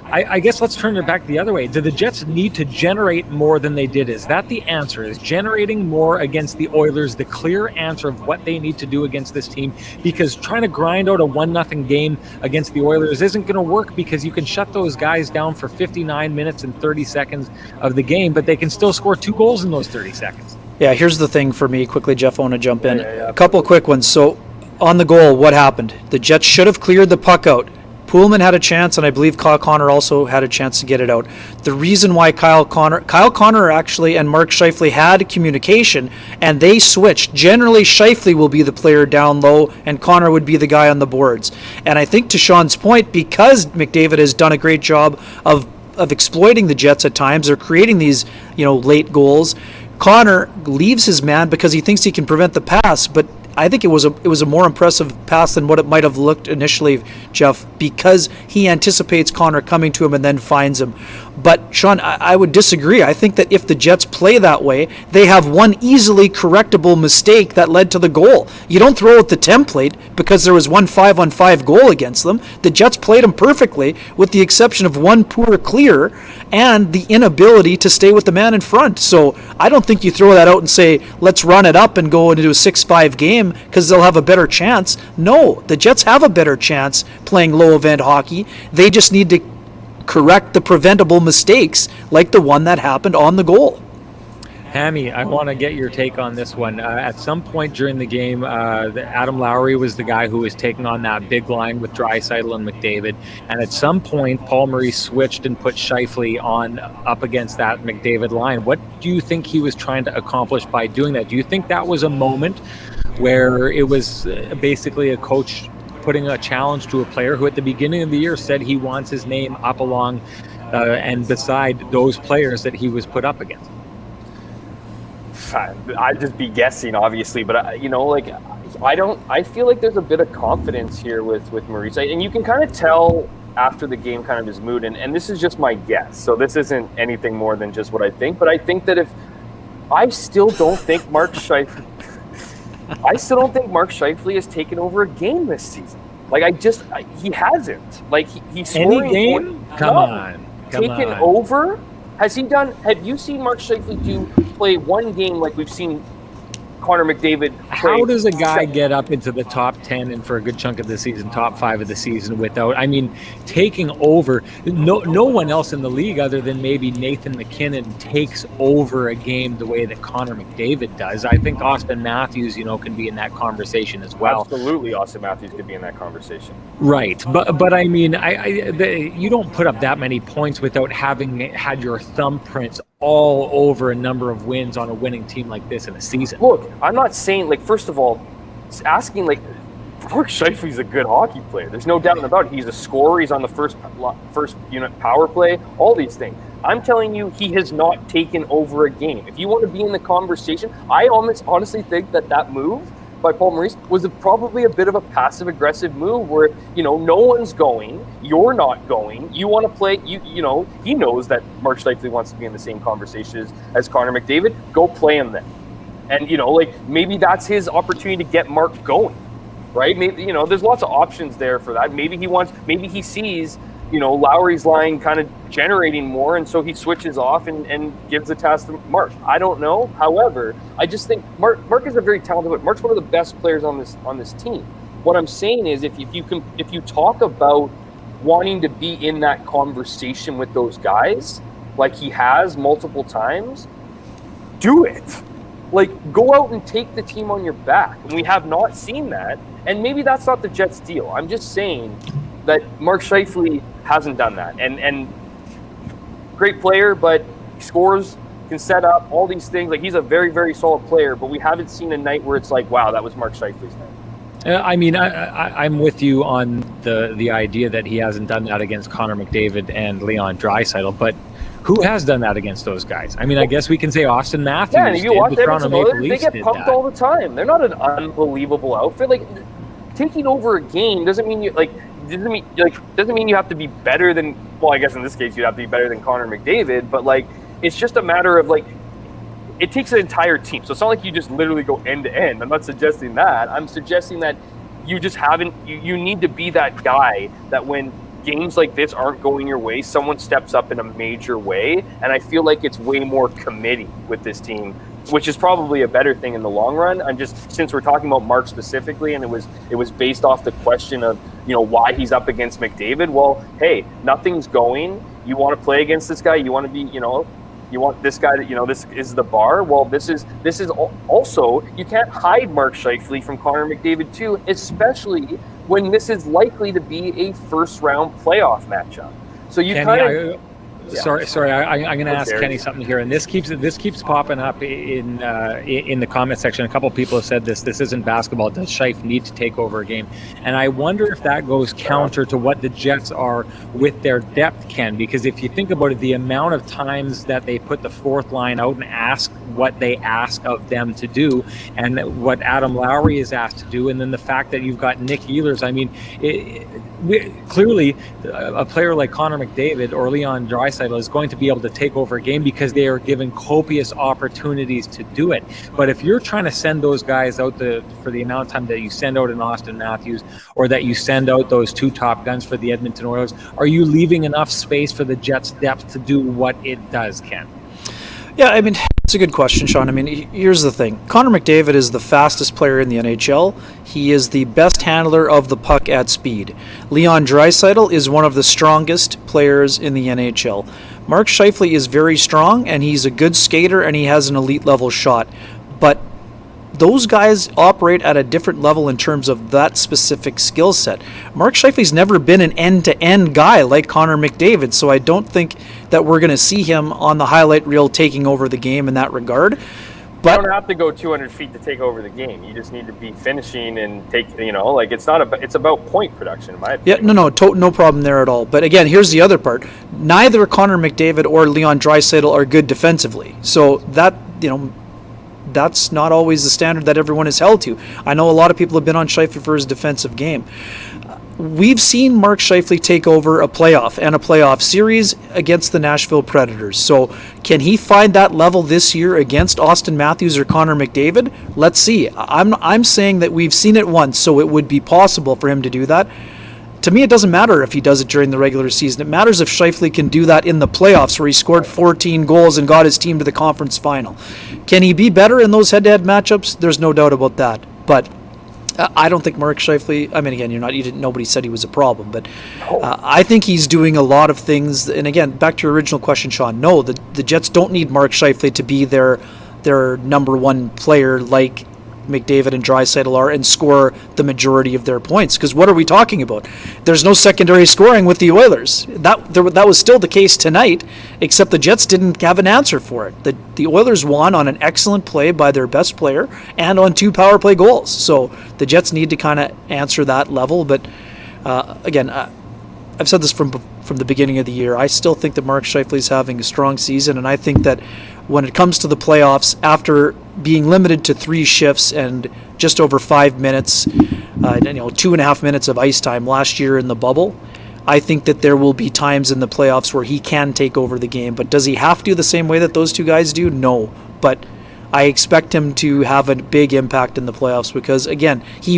I guess let's turn it back the other way. Do the Jets need to generate more than they did? Is that the answer? Is generating more against the Oilers the clear answer of what they need to do against this team? Because trying to grind out a 1-0 game against the Oilers isn't going to work, because you can shut those guys down for 59 minutes and 30 seconds of the game, but they can still score 2 goals in those 30 seconds. Yeah, here's the thing for me. Quickly, Jeff, I want to jump in. A couple quick ones. So, on the goal, what happened? The Jets should have cleared the puck out. Poolman had a chance, and I believe Kyle Connor also had a chance to get it out. The reason why Kyle Connor actually and Mark Scheifele had communication, and they switched. Generally, Scheifele will be the player down low, and Connor would be the guy on the boards. And I think, to Sean's point, because McDavid has done a great job of exploiting the Jets at times, or creating these late goals, Connor leaves his man because he thinks he can prevent the pass, but I think it was a more impressive pass than what it might have looked initially, Jeff, because he anticipates Connor coming to him and then finds him. But, Sean, I would disagree. I think that if the Jets play that way, they have one easily correctable mistake that led to the goal. You don't throw out the template because there was one 5-on-5 goal against them. The Jets played them perfectly, with the exception of one poor clear and the inability to stay with the man in front. So I don't think you throw that out and say, let's run it up and go into a 6-5 game because they'll have a better chance. No, the Jets have a better chance playing low-event hockey. They just need to correct the preventable mistakes like the one that happened on the goal. Hammy, I want to get your take on this one. At some point during the game, Adam Lowry was the guy who was taking on that big line with Draisaitl and McDavid. And at some point, Paul Maurice switched and put Scheifele on up against that McDavid line. What do you think he was trying to accomplish by doing that? Do you think that was a moment where it was basically a coach putting a challenge to a player who at the beginning of the year said he wants his name up along and beside those players that he was put up against? I'd just be guessing, obviously, but I feel like there's a bit of confidence here with Maurice, and you can kind of tell after the game kind of his mood, and this is just my guess, so this isn't anything more than just what I think, but I think that I still don't think Mark Scheifele has taken over a game this season. Like, he hasn't. Like, he's scoring. Any game? Come on. Over? Have you seen Mark Scheifele play one game like we've seen Connor McDavid play? How does a guy get up into the top 10 and for a good chunk of the season, top 5 of the season without, taking over? No one else in the league other than maybe Nathan McKinnon takes over a game the way that Connor McDavid does. I think Austin Matthews, can be in that conversation as well. Absolutely, Austin Matthews could be in that conversation. Right, but you don't put up that many points without having had your thumbprints all over a number of wins on a winning team like this in a season. Look, I'm not saying, first of all, it's asking, Mark Scheifele's a good hockey player. There's no doubt about it. He's a scorer. He's on the first unit power play, all these things. I'm telling you, he has not taken over a game. If you want to be in the conversation, I honestly think that move by Paul Maurice was probably a bit of a passive-aggressive move where, no one's going, you're not going, you want to play, he knows that Mark Scheifele wants to be in the same conversation as Connor McDavid, go play him then. And, maybe that's his opportunity to get Mark going, right? Maybe, there's lots of options there for that. Maybe he sees, Lowry's line kind of generating more, and so he switches off and gives the task to Mark. I don't know. However, I just think Mark is a very talented player. Mark's one of the best players on this team. What I'm saying is, if you talk about wanting to be in that conversation with those guys, like he has multiple times, do it. Like, go out and take the team on your back. And we have not seen that. And maybe that's not the Jets' deal. I'm just saying that Mark Scheifele hasn't done that. And great player, but scores, can set up, all these things. Like, he's a very, very solid player, but we haven't seen a night where it's like, wow, that was Mark Scheifele's night. I mean, I'm with you on the idea that he hasn't done that against Connor McDavid and Leon Draisaitl, but who has done that against those guys? I mean, I guess we can say Austin Matthews. Yeah, and if you watch Toronto Maple they Leafs get did pumped that. all the time. They're not an unbelievable outfit. Like, taking over a game doesn't mean you have to be better than. Well, I guess in this case you'd have to be better than Connor McDavid, but like, it's just a matter of like, it takes an entire team. So it's not like you just literally go end to end. I'm not suggesting that. I'm suggesting that you just haven't. You need to be that guy that when games like this aren't going your way, someone steps up in a major way. And I feel like it's way more committee with this team, which is probably a better thing in the long run. I'm just, since we're talking about Mark specifically, and it was based off the question of, why he's up against McDavid. Well, hey, nothing's going. You want to play against this guy. You want to be, you want this guy that, this is the bar. Well, this is also, you can't hide Mark Scheifele from Connor McDavid too, especially when this is likely to be a first round playoff matchup. So you kind of. Sorry. I'm going to ask Kenny something here, and this keeps popping up in the comment section. A couple people have said this isn't basketball. Does Scheif need to take over a game? And I wonder if that goes counter to what the Jets are with their depth, Ken. Because if you think about it, the amount of times that they put the fourth line out and ask what they ask of them to do, and what Adam Lowry is asked to do, and then the fact that you've got Nick Ehlers. I mean, clearly a player like Connor McDavid or Leon Draisaitl is going to be able to take over a game because they are given copious opportunities to do it. But if you're trying to send those guys out for the amount of time that you send out an Austin Matthews, or that you send out those two top guns for the Edmonton Oilers, are you leaving enough space for the Jets' depth to do what it does, Ken? Yeah, I mean, it's a good question, Sean. I mean, here's the thing. Connor McDavid is the fastest player in the NHL. He is the best handler of the puck at speed. Leon Draisaitl is one of the strongest players in the NHL. Mark Scheifele is very strong, and he's a good skater, and he has an elite level shot. But those guys operate at a different level in terms of that specific skill set. Mark Scheifele's never been an end-to-end guy like Connor McDavid, so I don't think that we're going to see him on the highlight reel taking over the game in that regard. But you don't have to go 200 feet to take over the game. You just need to be finishing and take, it's about point production, in my opinion. Yeah, no problem there at all. But again, here's the other part. Neither Connor McDavid or Leon Draisaitl are good defensively. So that, that's not always the standard that everyone is held to. I know a lot of people have been on Scheifele for his defensive game. We've seen Mark Scheifele take over a playoff and a playoff series against the Nashville Predators. So can he find that level this year against Austin Matthews or Connor McDavid? Let's see. I'm saying that we've seen it once, so it would be possible for him to do that. To me, it doesn't matter if he does it during the regular season. It matters if Scheifele can do that in the playoffs, where he scored 14 goals and got his team to the conference final. Can he be better in those head-to-head matchups? There's no doubt about that. But I don't think Mark Scheifele, I mean, again, nobody said he was a problem, but I think he's doing a lot of things. And again, back to your original question, Sean, no, the Jets don't need Mark Scheifele to be their number one player like McDavid and Draisaitl are and score the majority of their points. Because what are we talking about? There's no secondary scoring with the Oilers. That was still the case tonight, except the Jets didn't have an answer for it. The Oilers won on an excellent play by their best player and on 2 power play goals. So the Jets need to kind of answer that level. But again, I've said this from the beginning of the year. I still think that Mark Scheifele is having a strong season, and I think that when it comes to the playoffs, after being limited to 3 shifts and just over 5 minutes, 2.5 minutes of ice time last year in the bubble. I think that there will be times in the playoffs where he can take over the game, but does he have to the same way that those two guys do? No, but I expect him to have a big impact in the playoffs because, again, if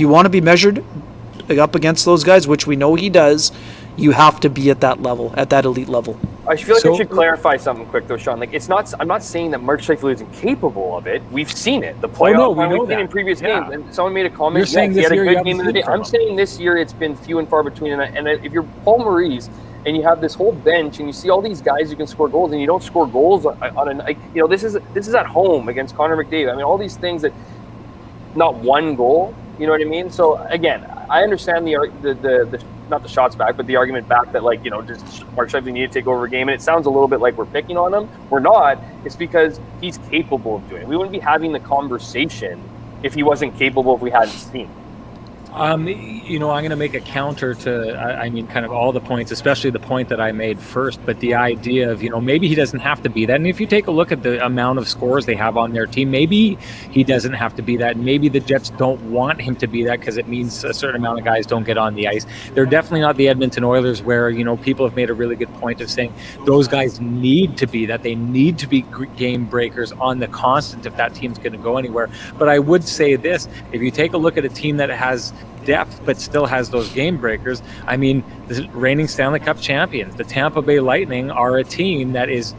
you want to be measured up against those guys, which we know he does, you have to be at that level, at that elite level. I feel like I should clarify something quick though, Sean. Like, I'm not saying that Mark Scheifele isn't capable of it. We've seen it. The playoff we've seen in previous games. And someone made a comment. You're saying he had a good game in the day. I'm saying this year it's been few and far between. And if you're Paul Maurice and you have this whole bench and you see all these guys who can score goals and you don't score goals this is at home against Connor McDavid. I mean, all these things that not one goal. You know what I mean? So again, I understand the not the shots back, but the argument back that does Mark Scheifele need to take over a game? And it sounds a little bit like we're picking on him. We're not. It's because he's capable of doing it. We wouldn't be having the conversation if he wasn't capable if we hadn't seen. I'm going to make a counter to, kind of all the points, especially the point that I made first, but the idea of, maybe he doesn't have to be that. And if you take a look at the amount of scores they have on their team, maybe he doesn't have to be that. Maybe the Jets don't want him to be that because it means a certain amount of guys don't get on the ice. They're definitely not the Edmonton Oilers where, people have made a really good point of saying those guys need to be that. They need to be game breakers on the constant if that team's going to go anywhere. But I would say this, if you take a look at a team that has depth but still has those game breakers, the reigning Stanley Cup champions, the Tampa Bay Lightning, are a team that is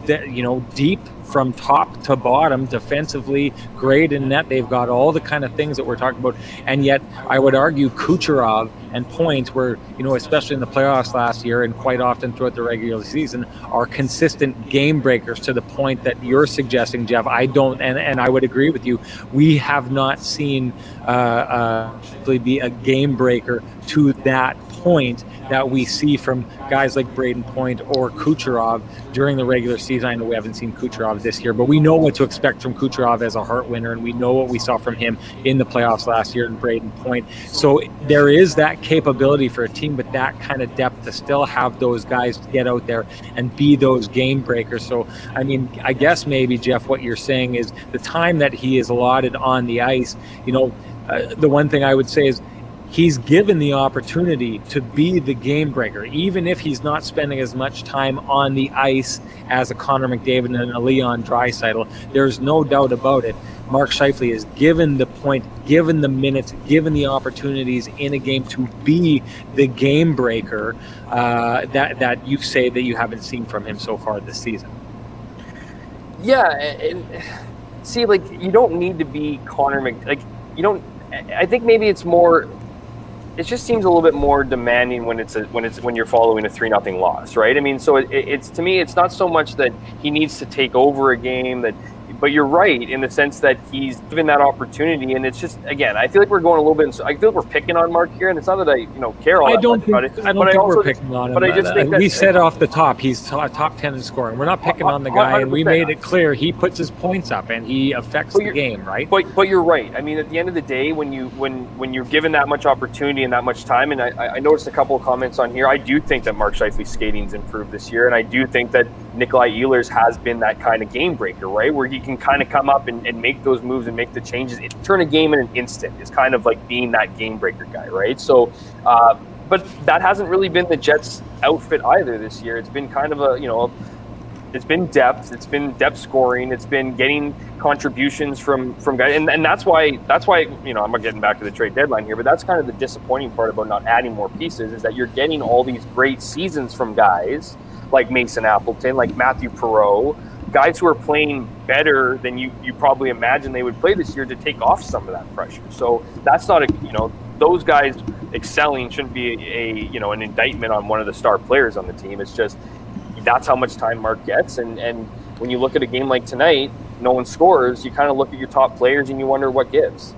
deep from top to bottom, defensively great in net. They've got all the kind of things that we're talking about, and yet I would argue Kucherov and Point were, especially in the playoffs last year and quite often throughout the regular season, are consistent game breakers to the point that you're suggesting, Jeff. I don't, and I would agree with you. We have not seen be a game breaker to that point that we see from guys like Braden Point or Kucherov during the regular season. I know we haven't seen Kucherov this year, but we know what to expect from Kucherov as a Hart winner, and we know what we saw from him in the playoffs last year in Braden Point. So there is that capability for a team with that kind of depth to still have those guys to get out there and be those game breakers. So, I guess maybe, Jeff, what you're saying is the time that he is allotted on the ice, the one thing I would say is he's given the opportunity to be the game breaker, even if he's not spending as much time on the ice as a Connor McDavid and a Leon Draisaitl. There's no doubt about it. Mark Scheifele is given the point, given the minutes, given the opportunities in a game to be the game breaker that you say that you haven't seen from him so far this season. Yeah, and see, you don't need to be Connor you don't. I think maybe it's more. It just seems a little bit more demanding when you're following a 3-0 loss, right? So it's to me, it's not so much that he needs to take over a game but you're right in the sense that he's given that opportunity, and it's just, again, I feel like we're going a little bit. I feel like we're picking on Mark here, and it's not that I care all that much about it. I don't think we're picking on him. But I just think we said off the top, he's top 10 in scoring. We're not picking on the guy, and we made it clear he puts his points up and he affects the game, right? But you're right. At the end of the day, when you're given that much opportunity and that much time, and I noticed a couple of comments on here, I do think that Mark Scheifele's skating's improved this year, and I do think that Nikolai Ehlers has been that kind of game breaker, right? Where he can kind of come up and make those moves and make the changes. Turn a game in an instant is kind of like being that game breaker guy, right? So, but that hasn't really been the Jets' outfit either this year. It's been kind of it's been depth. It's been depth scoring. It's been getting contributions from guys, and that's why I'm not getting back to the trade deadline here, but that's kind of the disappointing part about not adding more pieces is that you're getting all these great seasons from guys like Mason Appleton, like Matthew Perreault, guys who are playing better than you probably imagine they would play this year to take off some of that pressure. So that's not those guys excelling shouldn't be an indictment on one of the star players on the team. It's just that's how much time Mark gets, and when you look at a game like tonight, no one scores, you kind of look at your top players and you wonder what gives.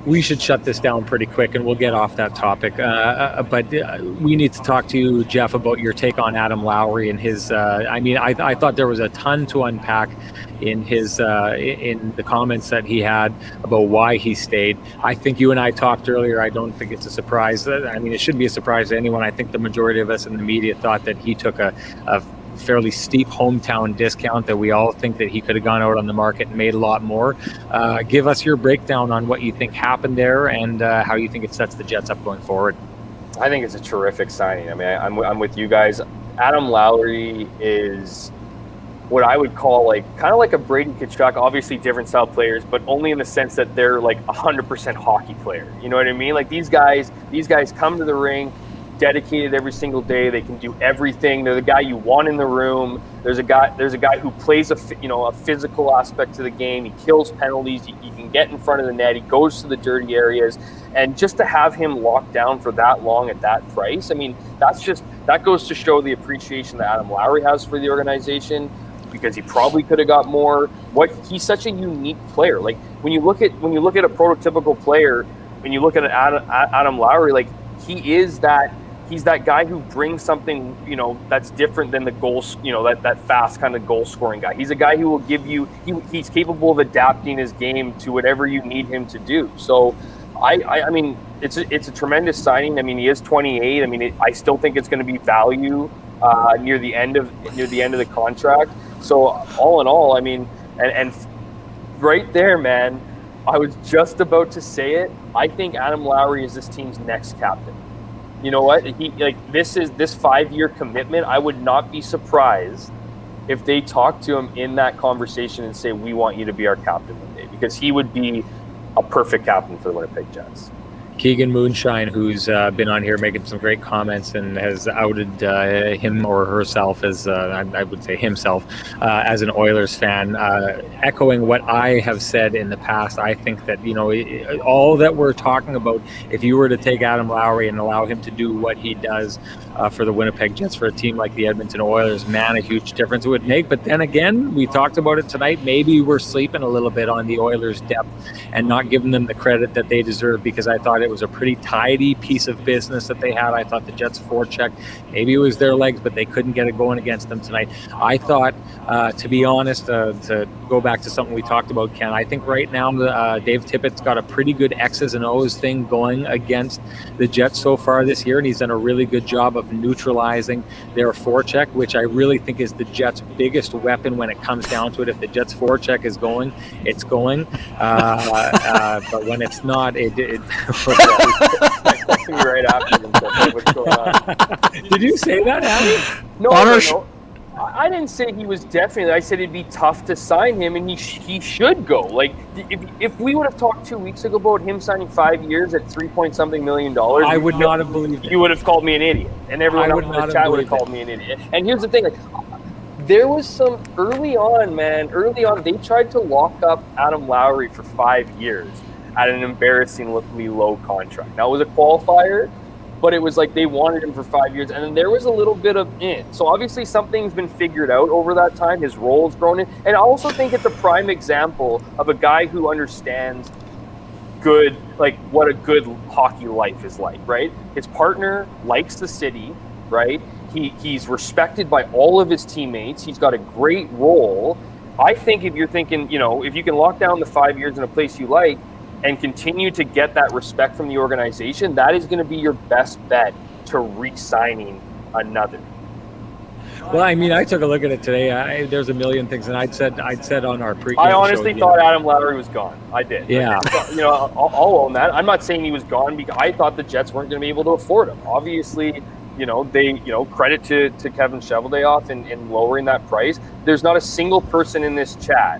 We should shut this down pretty quick and we'll get off that topic. But we need to talk to you, Jeff, about your take on Adam Lowry and his, I thought there was a ton to unpack in his, in the comments that he had about why he stayed. I think you and I talked earlier. I don't think it's a surprise. It shouldn't be a surprise to anyone. I think the majority of us in the media thought that he took a fairly steep hometown discount that we all think that he could have gone out on the market and made a lot more. Give us your breakdown on what you think happened there and how you think it sets the Jets up going forward. I think it's a terrific signing. I mean, I'm with you guys. Adam Lowry is what I would call kind of like a Brady Tkachuk, obviously different style players, but only in the sense that they're like 100% hockey player. You know what I mean? Like these guys come to the rink dedicated every single day. They can do everything. They're the guy you want in the room. There's a guy who plays a physical aspect to the game. He kills penalties. He can get in front of the net. He goes to the dirty areas. And just to have him locked down for that long at that price, I mean, that goes to show the appreciation that Adam Lowry has for the organization, because he probably could have got more. He's such a unique player. Like when you look at a prototypical player, when you look at Adam Lowry, like he's that guy who brings something, that's different than the goals, that fast kind of goal scoring guy. He's a guy who will give you, he's capable of adapting his game to whatever you need him to do. So I mean, it's a tremendous signing. I mean, he is 28. I mean, I still think it's going to be value near the end of the contract. So all in all, I mean, and right there, man, I was just about to say it. I think Adam Lowry is this team's next captain. You know what? This 5-year commitment. I would not be surprised if they talk to him in that conversation and say, "We want you to be our captain one day," because he would be a perfect captain for the Winnipeg Jets. Keegan Moonshine, who's been on here making some great comments and has outed him or herself as, I would say himself, as an Oilers fan, echoing what I have said in the past. I think that, all that we're talking about, if you were to take Adam Lowry and allow him to do what he does for the Winnipeg Jets for a team like the Edmonton Oilers, man, a huge difference it would make. But then again, we talked about it tonight, maybe we're sleeping a little bit on the Oilers' depth and not giving them the credit that they deserve, because I thought it was a pretty tidy piece of business that they had. I thought the Jets forecheck, maybe it was their legs, but they couldn't get it going against them tonight. I thought, to be honest, to go back to something we talked about, Ken, I think right now Dave Tippett's got a pretty good X's and O's thing going against the Jets so far this year, and he's done a really good job of neutralizing their forecheck, which I really think is the Jets' biggest weapon when it comes down to it. If the Jets' forecheck is going, it's going. But when it's not, it Texting me right after them. What's going on? Did you say that, Abby? No. I didn't say he was definitely. I said it'd be tough to sign him, and he should go. Like if we would have talked 2 weeks ago about him signing 5 years at $3-point-something million, I would not have believed it. You would have called me an idiot, and everyone else in the chat would have called me an idiot. And here's the thing: there was some early on, they tried to lock up Adam Lowry for 5 years at an embarrassingly low contract. Now, it was a qualifier, but it was like they wanted him for 5 years, and then there was a little bit of So obviously something's been figured out over that time. His role's grown in. And I also think it's a prime example of a guy who understands what a good hockey life is like, right? His partner likes the city, right? He's respected by all of his teammates. He's got a great role. I think if you're thinking, if you can lock down the 5 years in a place you like and continue to get that respect from the organization, that is going to be your best bet to re-signing another. Well, I mean, I took a look at it today. There's a million things, and I'd said on our pre-game I honestly show, thought Adam Lowry was gone. I did. Yeah. I'll own that. I'm not saying he was gone because I thought the Jets weren't going to be able to afford him. Obviously, credit to Kevin Cheveldayoff in lowering that price. There's not a single person in this chat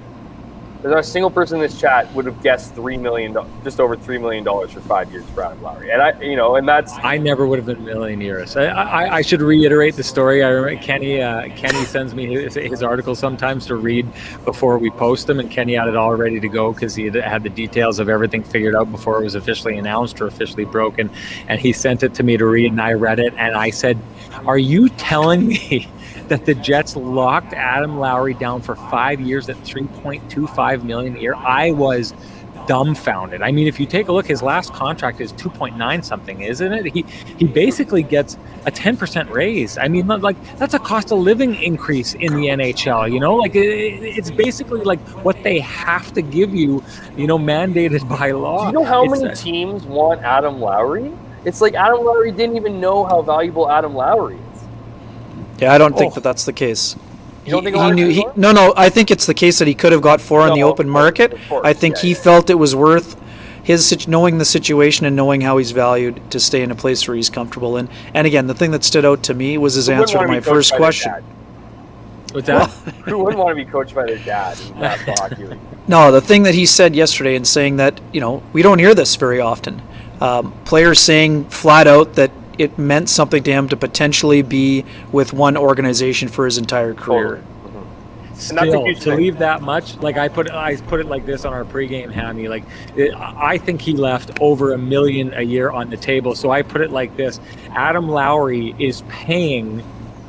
would have guessed $3 million, just over $3 million for 5 years for Adam Lowry. And I never would have been millionaires. I should reiterate the story. I remember Kenny sends me his article sometimes to read before we post them, and Kenny had it all ready to go because he had the details of everything figured out before it was officially announced or officially broken. And he sent it to me to read, and I read it, and I said, "Are you telling me that the Jets locked Adam Lowry down for 5 years at $3.25 million a year?" I was dumbfounded. I mean, if you take a look, his last contract is 2.9 something, isn't it? He basically gets a 10% raise. I mean, like that's a cost of living increase in the NHL. Like it's basically like what they have to give you, mandated by law. Do you know how many teams want Adam Lowry? It's like Adam Lowry didn't even know how valuable Adam Lowry is. Yeah, I don't think that's the case. You don't think he knew no, I think it's the case that he could have got 4 on the open market. I think he felt it was worth knowing the situation and knowing how he's valued to stay in a place where he's comfortable. And again, the thing that stood out to me was his answer to my first question. What's that? Who wouldn't want to be coached by their dad in the hockey league? No, the thing that he said yesterday and saying that, we don't hear this very often. Players saying flat out that it meant something to him to potentially be with one organization for his entire career. Still, to leave that much, like I put it like this on our pregame, Hammy. Like, I think he left over $1 million a year on the table. So I put it like this: Adam Lowry is paying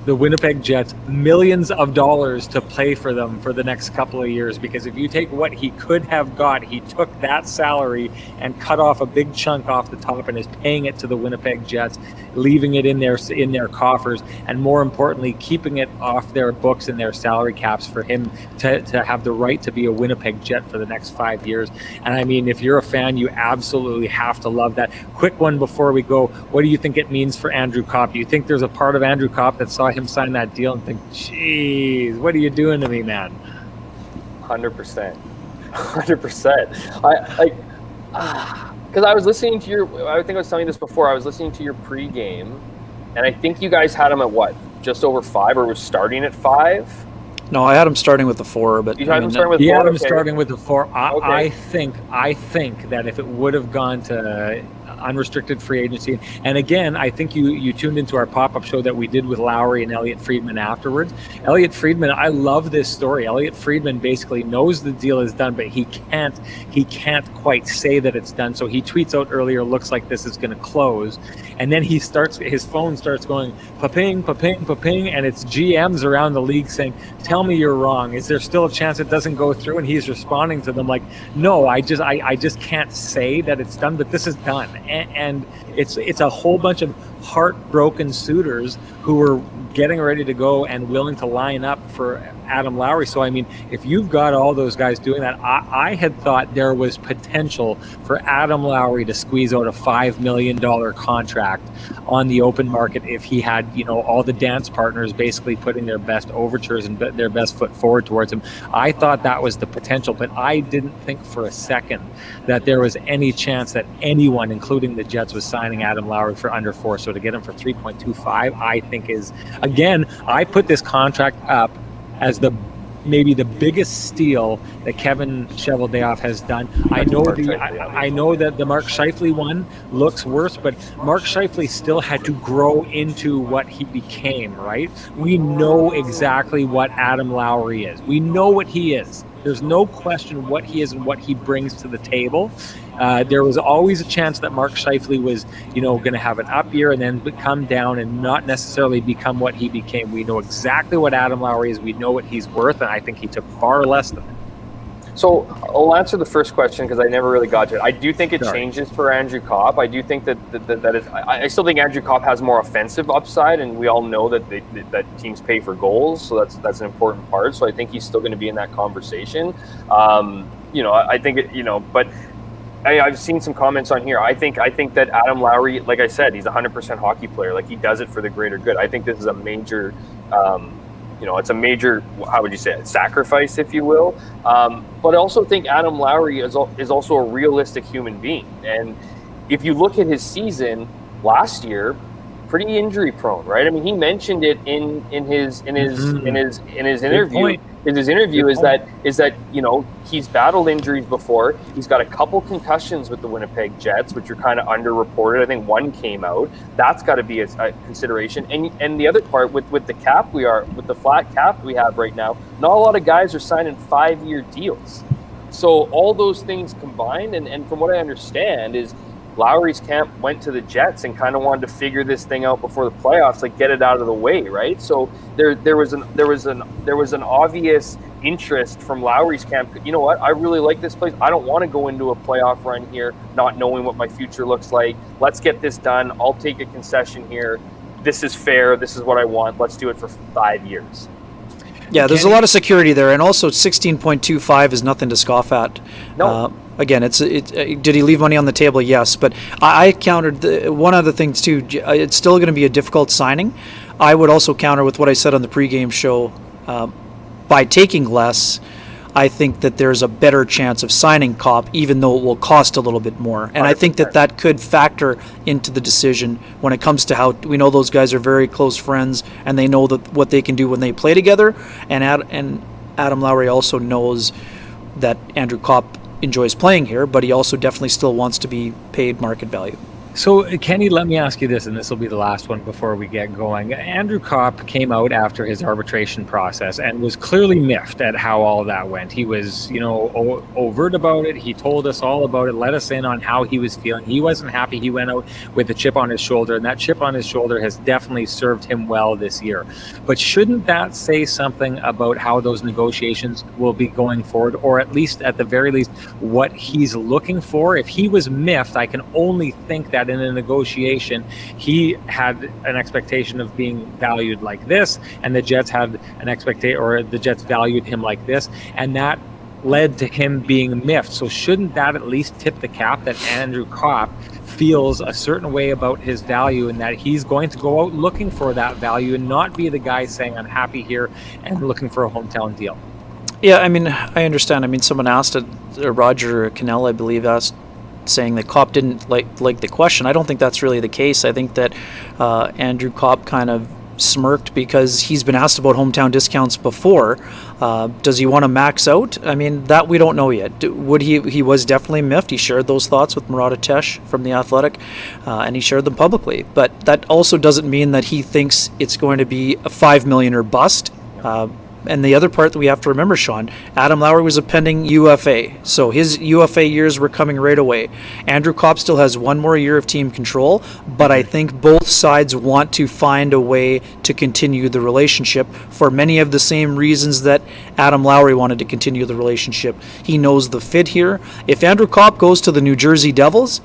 the Winnipeg Jets millions of dollars to play for them for the next couple of years, because if you take what he could have got, he took that salary and cut off a big chunk off the top and is paying it to the Winnipeg Jets, leaving it in their coffers, and more importantly, keeping it off their books and their salary caps for him to have the right to be a Winnipeg Jet for the next 5 years. And I mean, if you're a fan, you absolutely have to love that. Quick one before we go: what do you think it means for Andrew Kopp? Do you think there's a part of Andrew Kopp that saw him sign that deal and think, geez, what are you doing to me, man? 100%. Because I was listening to I think I was telling you this before, I was listening to your pregame, and I think you guys had him at what? Just over 5, or was starting at 5? No, I had him starting with the 4, but you had him starting with 4. He had him starting with the 4. I think that if it would have gone to unrestricted free agency, and again, I think you tuned into our pop-up show that we did with Lowry and Elliot Friedman afterwards. Elliot Friedman, I love this story. Elliot Friedman basically knows the deal is done, but he can't quite say that it's done. So he tweets out earlier, looks like this is going to close, and then his phone starts going pa-ping, pa-ping, pa-ping, and it's GMs around the league saying, tell me you're wrong. Is there still a chance it doesn't go through? And he's responding to them like, no, I just can't say that it's done, but this is done. And it's a whole bunch of heartbroken suitors who were getting ready to go and willing to line up for Adam Lowry. So, I mean, if you've got all those guys doing that, I had thought there was potential for Adam Lowry to squeeze out a $5 million contract on the open market if he had, all the dance partners basically putting their best overtures and their best foot forward towards him. I thought that was the potential, but I didn't think for a second that there was any chance that anyone, including the Jets, was signing Adam Lowry for under 4. So to get him for 3.25, I think is, again, I put this contract up as maybe the biggest steal that Kevin Cheveldayoff has done. I know that the Mark Scheifele one looks worse, but Mark Scheifele still had to grow into what he became, right? We know exactly what Adam Lowry is. We know what he is. There's no question what he is and what he brings to the table. There was always a chance that Mark Scheifele was, going to have an up year and then come down and not necessarily become what he became. We know exactly what Adam Lowry is. We know what he's worth, and I think he took far less than that. So I'll answer the first question because I never really got to it. I do think it changes for Andrew Kopp. I do think that is. I still think Andrew Kopp has more offensive upside, and we all know that that teams pay for goals, so that's an important part. So I think he's still going to be in that conversation. I think but I've seen some comments on here. I think that Adam Lowry, like I said, he's a 100% hockey player. Like, he does it for the greater good. I think this is a major. It's a major, how would you say it, sacrifice, if you will. But I also think Adam Lowry is also a realistic human being. And if you look at his season last year, pretty injury prone, right? I mean, he mentioned it in his interview. In his interview is that he's battled injuries before. He's got a couple concussions with the Winnipeg Jets, which are kind of underreported. I think one came out. That's got to be a consideration. And the other part with the cap with the flat cap we have right now, not a lot of guys are signing 5-year deals. So all those things combined, and from what I understand is Lowry's camp went to the Jets and kind of wanted to figure this thing out before the playoffs, like get it out of the way, right? So there was an obvious interest from Lowry's camp. You know what? I really like this place. I don't want to go into a playoff run here not knowing what my future looks like. Let's get this done. I'll take a concession here. This is fair. This is what I want. Let's do it for 5 years. Yeah, there's a lot of security there, and also 16.25 is nothing to scoff at. No. Again, did he leave money on the table? Yes, but I countered one other thing too. It's still going to be a difficult signing. I would also counter with what I said on the pregame show. By taking less, I think that there's a better chance of signing Kopp, even though it will cost a little bit more. And 100%. I think that could factor into the decision when it comes to how we know those guys are very close friends and they know that what they can do when they play together. And Adam Lowry also knows that Andrew Kopp enjoys playing here, but he also definitely still wants to be paid market value. So, Kenny, let me ask you this, and this will be the last one before we get going. Andrew Kopp came out after his arbitration process and was clearly miffed at how all that went. He was, overt about it. He told us all about it, let us in on how he was feeling. He wasn't happy. He went out with a chip on his shoulder, and that chip on his shoulder has definitely served him well this year. But shouldn't that say something about how those negotiations will be going forward, or at the very least, what he's looking for? If he was miffed, I can only think that in a negotiation he had an expectation of being valued like this, and the Jets had an expectation, or the Jets valued him like this, and that led to him being miffed. So shouldn't that at least tip the cap that Andrew Kopp feels a certain way about his value, and that he's going to go out looking for that value and not be the guy saying I'm happy here and looking for a hometown deal? Yeah, I mean, I understand. I mean, someone asked it, Roger Cannell, I believe, asked, saying that Kopp didn't like the question. I don't think that's really the case. I think that Andrew Kopp kind of smirked because he's been asked about hometown discounts before. Does he want to max out? I mean, that we don't know yet. He was definitely miffed. He shared those thoughts with Murat Atesh from The Athletic, and he shared them publicly. But that also doesn't mean that he thinks it's going to be a $5 million or bust. And the other part that we have to remember, Sean, Adam Lowry was a pending UFA, so his UFA years were coming right away. Andrew Kopp still has one more year of team control, but I think both sides want to find a way to continue the relationship for many of the same reasons that Adam Lowry wanted to continue the relationship. He knows the fit here. If Andrew Kopp goes to the New Jersey Devils,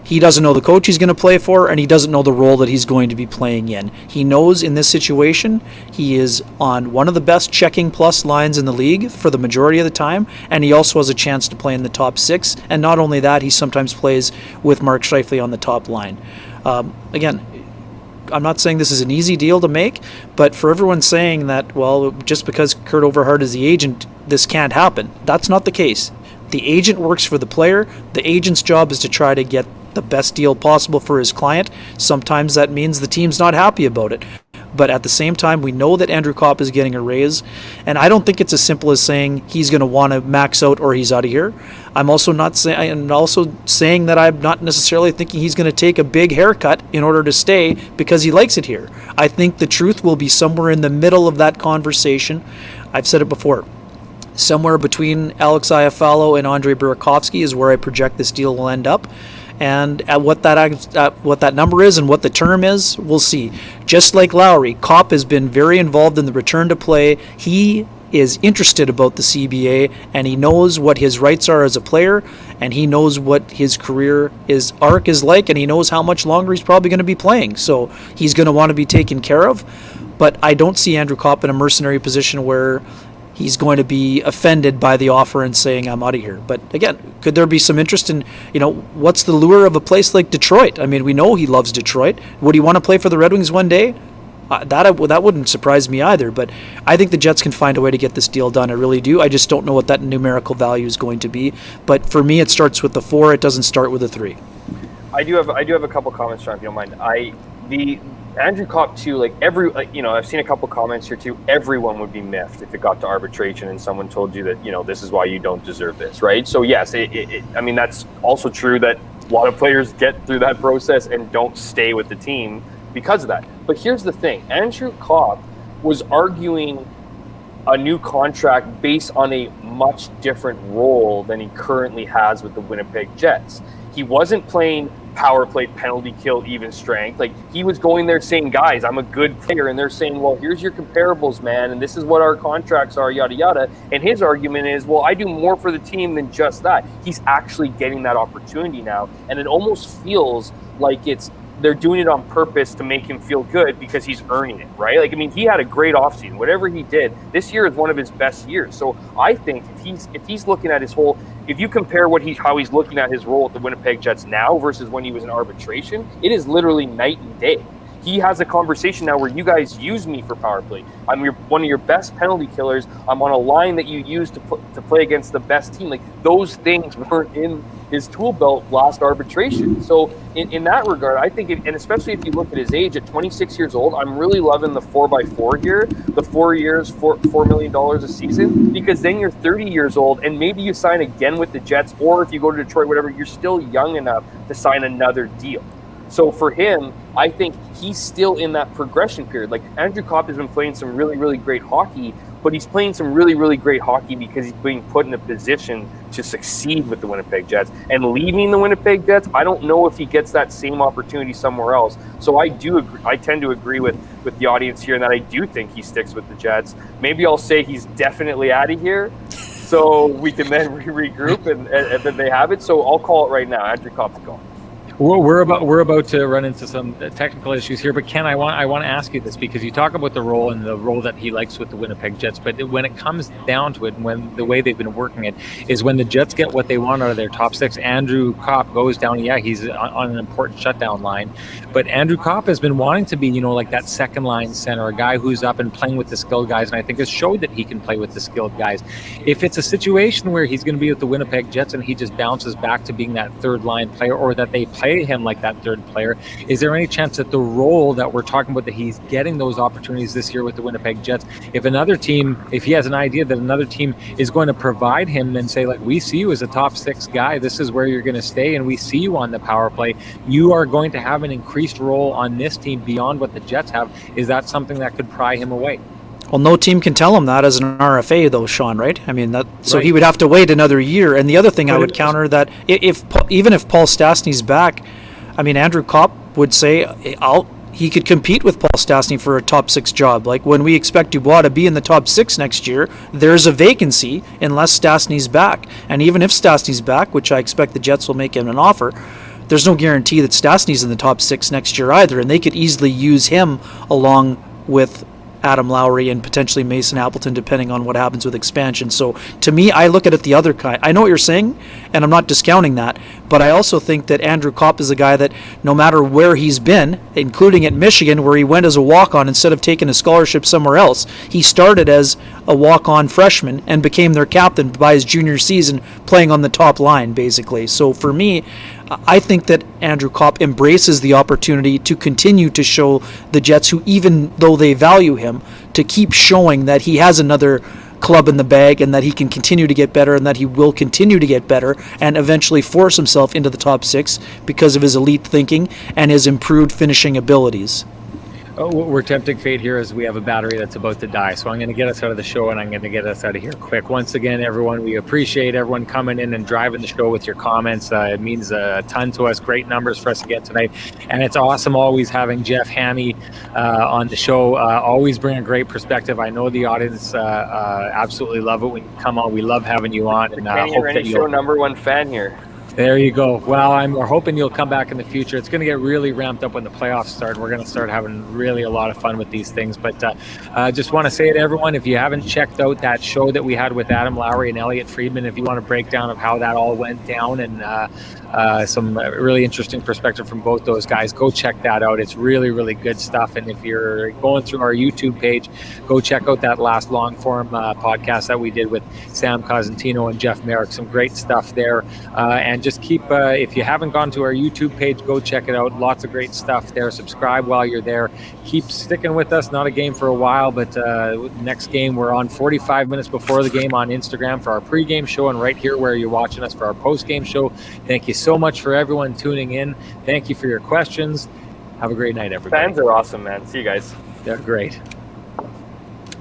he doesn't know the coach he's going to play for, and he doesn't know the role that he's going to be playing in. He knows in this situation he is on one of the best checking plus lines in the league for the majority of the time, and he also has a chance to play in the top six. And not only that, he sometimes plays with Mark Scheifele on the top line. Again, I'm not saying this is an easy deal to make, but for everyone saying that, well, just because Kurt Overhart is the agent, this can't happen, that's not the case. The agent works for the player. The agent's job is to try to get the best deal possible for his client. Sometimes that means the team's not happy about it. But at the same time, we know that Andrew Kopp is getting a raise, and I don't think it's as simple as saying he's going to want to max out or he's out of here. I'm also saying that I'm not necessarily thinking he's going to take a big haircut in order to stay because he likes it here. I think the truth will be somewhere in the middle of that conversation. I've said it before. Somewhere between Alex Iafallo and Andrei Burakovsky is where I project this deal will end up. And at what that number is and what the term is, we'll see. Just like Lowry, Kopp has been very involved in the return to play. He is interested about the CBA, and he knows what his rights are as a player, and he knows what his career arc is like, and he knows how much longer he's probably going to be playing. So he's going to want to be taken care of. But I don't see Andrew Kopp in a mercenary position where he's going to be offended by the offer and saying, I'm out of here. But again, could there be some interest in, what's the lure of a place like Detroit? I mean, we know he loves Detroit. Would he want to play for the Red Wings one day? That wouldn't surprise me either. But I think the Jets can find a way to get this deal done. I really do. I just don't know what that numerical value is going to be. But for me, it starts with the 4. It doesn't start with a 3. I do have a couple comments, John, if you don't mind. The Andrew Kopp too, I've seen a couple comments here too. Everyone would be miffed if it got to arbitration and someone told you that, this is why you don't deserve this, right? So yes, that's also true that a lot of players get through that process and don't stay with the team because of that. But here's the thing: Andrew Kopp was arguing a new contract based on a much different role than he currently has with the Winnipeg Jets. He wasn't playing power play, penalty kill, even strength. He was going there saying, guys, I'm a good player. And they're saying, well, here's your comparables, man. And this is what our contracts are, yada, yada. And his argument is, well, I do more for the team than just that. He's actually getting that opportunity now. And it almost feels like they're doing it on purpose to make him feel good because he's earning it, right? He had a great offseason. Whatever he did, this year is one of his best years. So I think if he's looking at his whole, if you compare how he's looking at his role at the Winnipeg Jets now versus when he was in arbitration, it is literally night and day. he has a conversation now where you guys use me for power play. I'm one of your best penalty killers. I'm on a line that you use to play against the best team. Like, those things weren't in his tool belt last arbitration. So in that regard, I think, and especially if you look at his age at 26 years old, I'm really loving the 4x4 here, the 4 years, $4 million a season, because then you're 30 years old and maybe you sign again with the Jets, or if you go to Detroit, whatever, you're still young enough to sign another deal. So for him, I think he's still in that progression period. Like, Andrew Copp has been playing some really, really great hockey, but he's playing some really, really great hockey because he's being put in a position to succeed with the Winnipeg Jets. And leaving the Winnipeg Jets, I don't know if he gets that same opportunity somewhere else. So I do agree, I tend to agree with the audience here, and that I do think he sticks with the Jets. Maybe I'll say he's definitely out of here, so we can then regroup and then they have it. So I'll call it right now. Andrew Copp's gone. We're about to run into some technical issues here, but Ken, I want to ask you this, because you talk about the role and the role that he likes with the Winnipeg Jets, but when it comes down to it, when the way they've been working it is when the Jets get what they want out of their top six, Andrew Copp goes down. Yeah, he's on an important shutdown line, but Andrew Copp has been wanting to be, like that second line center, a guy who's up and playing with the skilled guys, and I think has showed that he can play with the skilled guys. If it's a situation where he's going to be with the Winnipeg Jets and he just bounces back to being that third line player, or that they play him like that third player, is there any chance that the role that we're talking about, that he's getting those opportunities this year with the Winnipeg Jets, if he has an idea that another team is going to provide him and say, like, we see you as a top six guy, this is where you're going to stay, and we see you on the power play, you are going to have an increased role on this team beyond what the Jets have, is that something that could pry him away? Well, no team can tell him that as an RFA, though, Sean, right? I mean, so he would have to wait another year. And the other thing I would counter, that even if Paul Stastny's back, I mean, Andrew Copp would say he could compete with Paul Stastny for a top six job. Like, when we expect Dubois to be in the top six next year, there's a vacancy unless Stastny's back. And even if Stastny's back, which I expect the Jets will make him an offer, there's no guarantee that Stastny's in the top six next year either. And they could easily use him along with Adam Lowry and potentially Mason Appleton, depending on what happens with expansion. So to me, I look at it the other kind. I know what you're saying, and I'm not discounting that, but I also think that Andrew Copp is a guy that no matter where he's been, including at Michigan, where he went as a walk-on instead of taking a scholarship somewhere else, he started as a walk-on freshman and became their captain by his junior season, playing on the top line, basically. So for me, I think that Andrew Copp embraces the opportunity to continue to show the Jets, who, even though they value him, to keep showing that he has another club in the bag and that he can continue to get better and that he will continue to get better and eventually force himself into the top six because of his elite thinking and his improved finishing abilities. Oh, we're tempting fate here as we have a battery that's about to die. So I'm going to get us out of the show, and I'm going to get us out of here quick. Once again, everyone, we appreciate everyone coming in and driving the show with your comments. It means a ton to us. Great numbers for us to get tonight. And it's awesome always having Jeff Hammy on the show. Always bring a great perspective. I know the audience absolutely love it when you come on. We love having you on. And hope Renny that show number one fan here. There you go. Well, we're hoping you'll come back in the future. It's going to get really ramped up when the playoffs start. We're going to start having really a lot of fun with these things. But just want to say to everyone, if you haven't checked out that show that we had with Adam Lowry and Elliot Friedman, if you want a breakdown of how that all went down and some really interesting perspective from both those guys, go check that out. It's really, really good stuff. And if you're going through our YouTube page, go check out that last long form podcast that we did with Sam Cosentino and Jeff Merrick. Some great stuff there. And just keep, if you haven't gone to our YouTube page, go check it out. Lots of great stuff there. Subscribe while you're there. Keep sticking with us. Not a game for a while, but next game we're on 45 minutes before the game on Instagram for our pregame show, and right here where you're watching us for our postgame show. Thank you so much for everyone tuning in. Thank you for your questions. Have a great night, everybody. Fans are awesome, man. See you guys. They're great.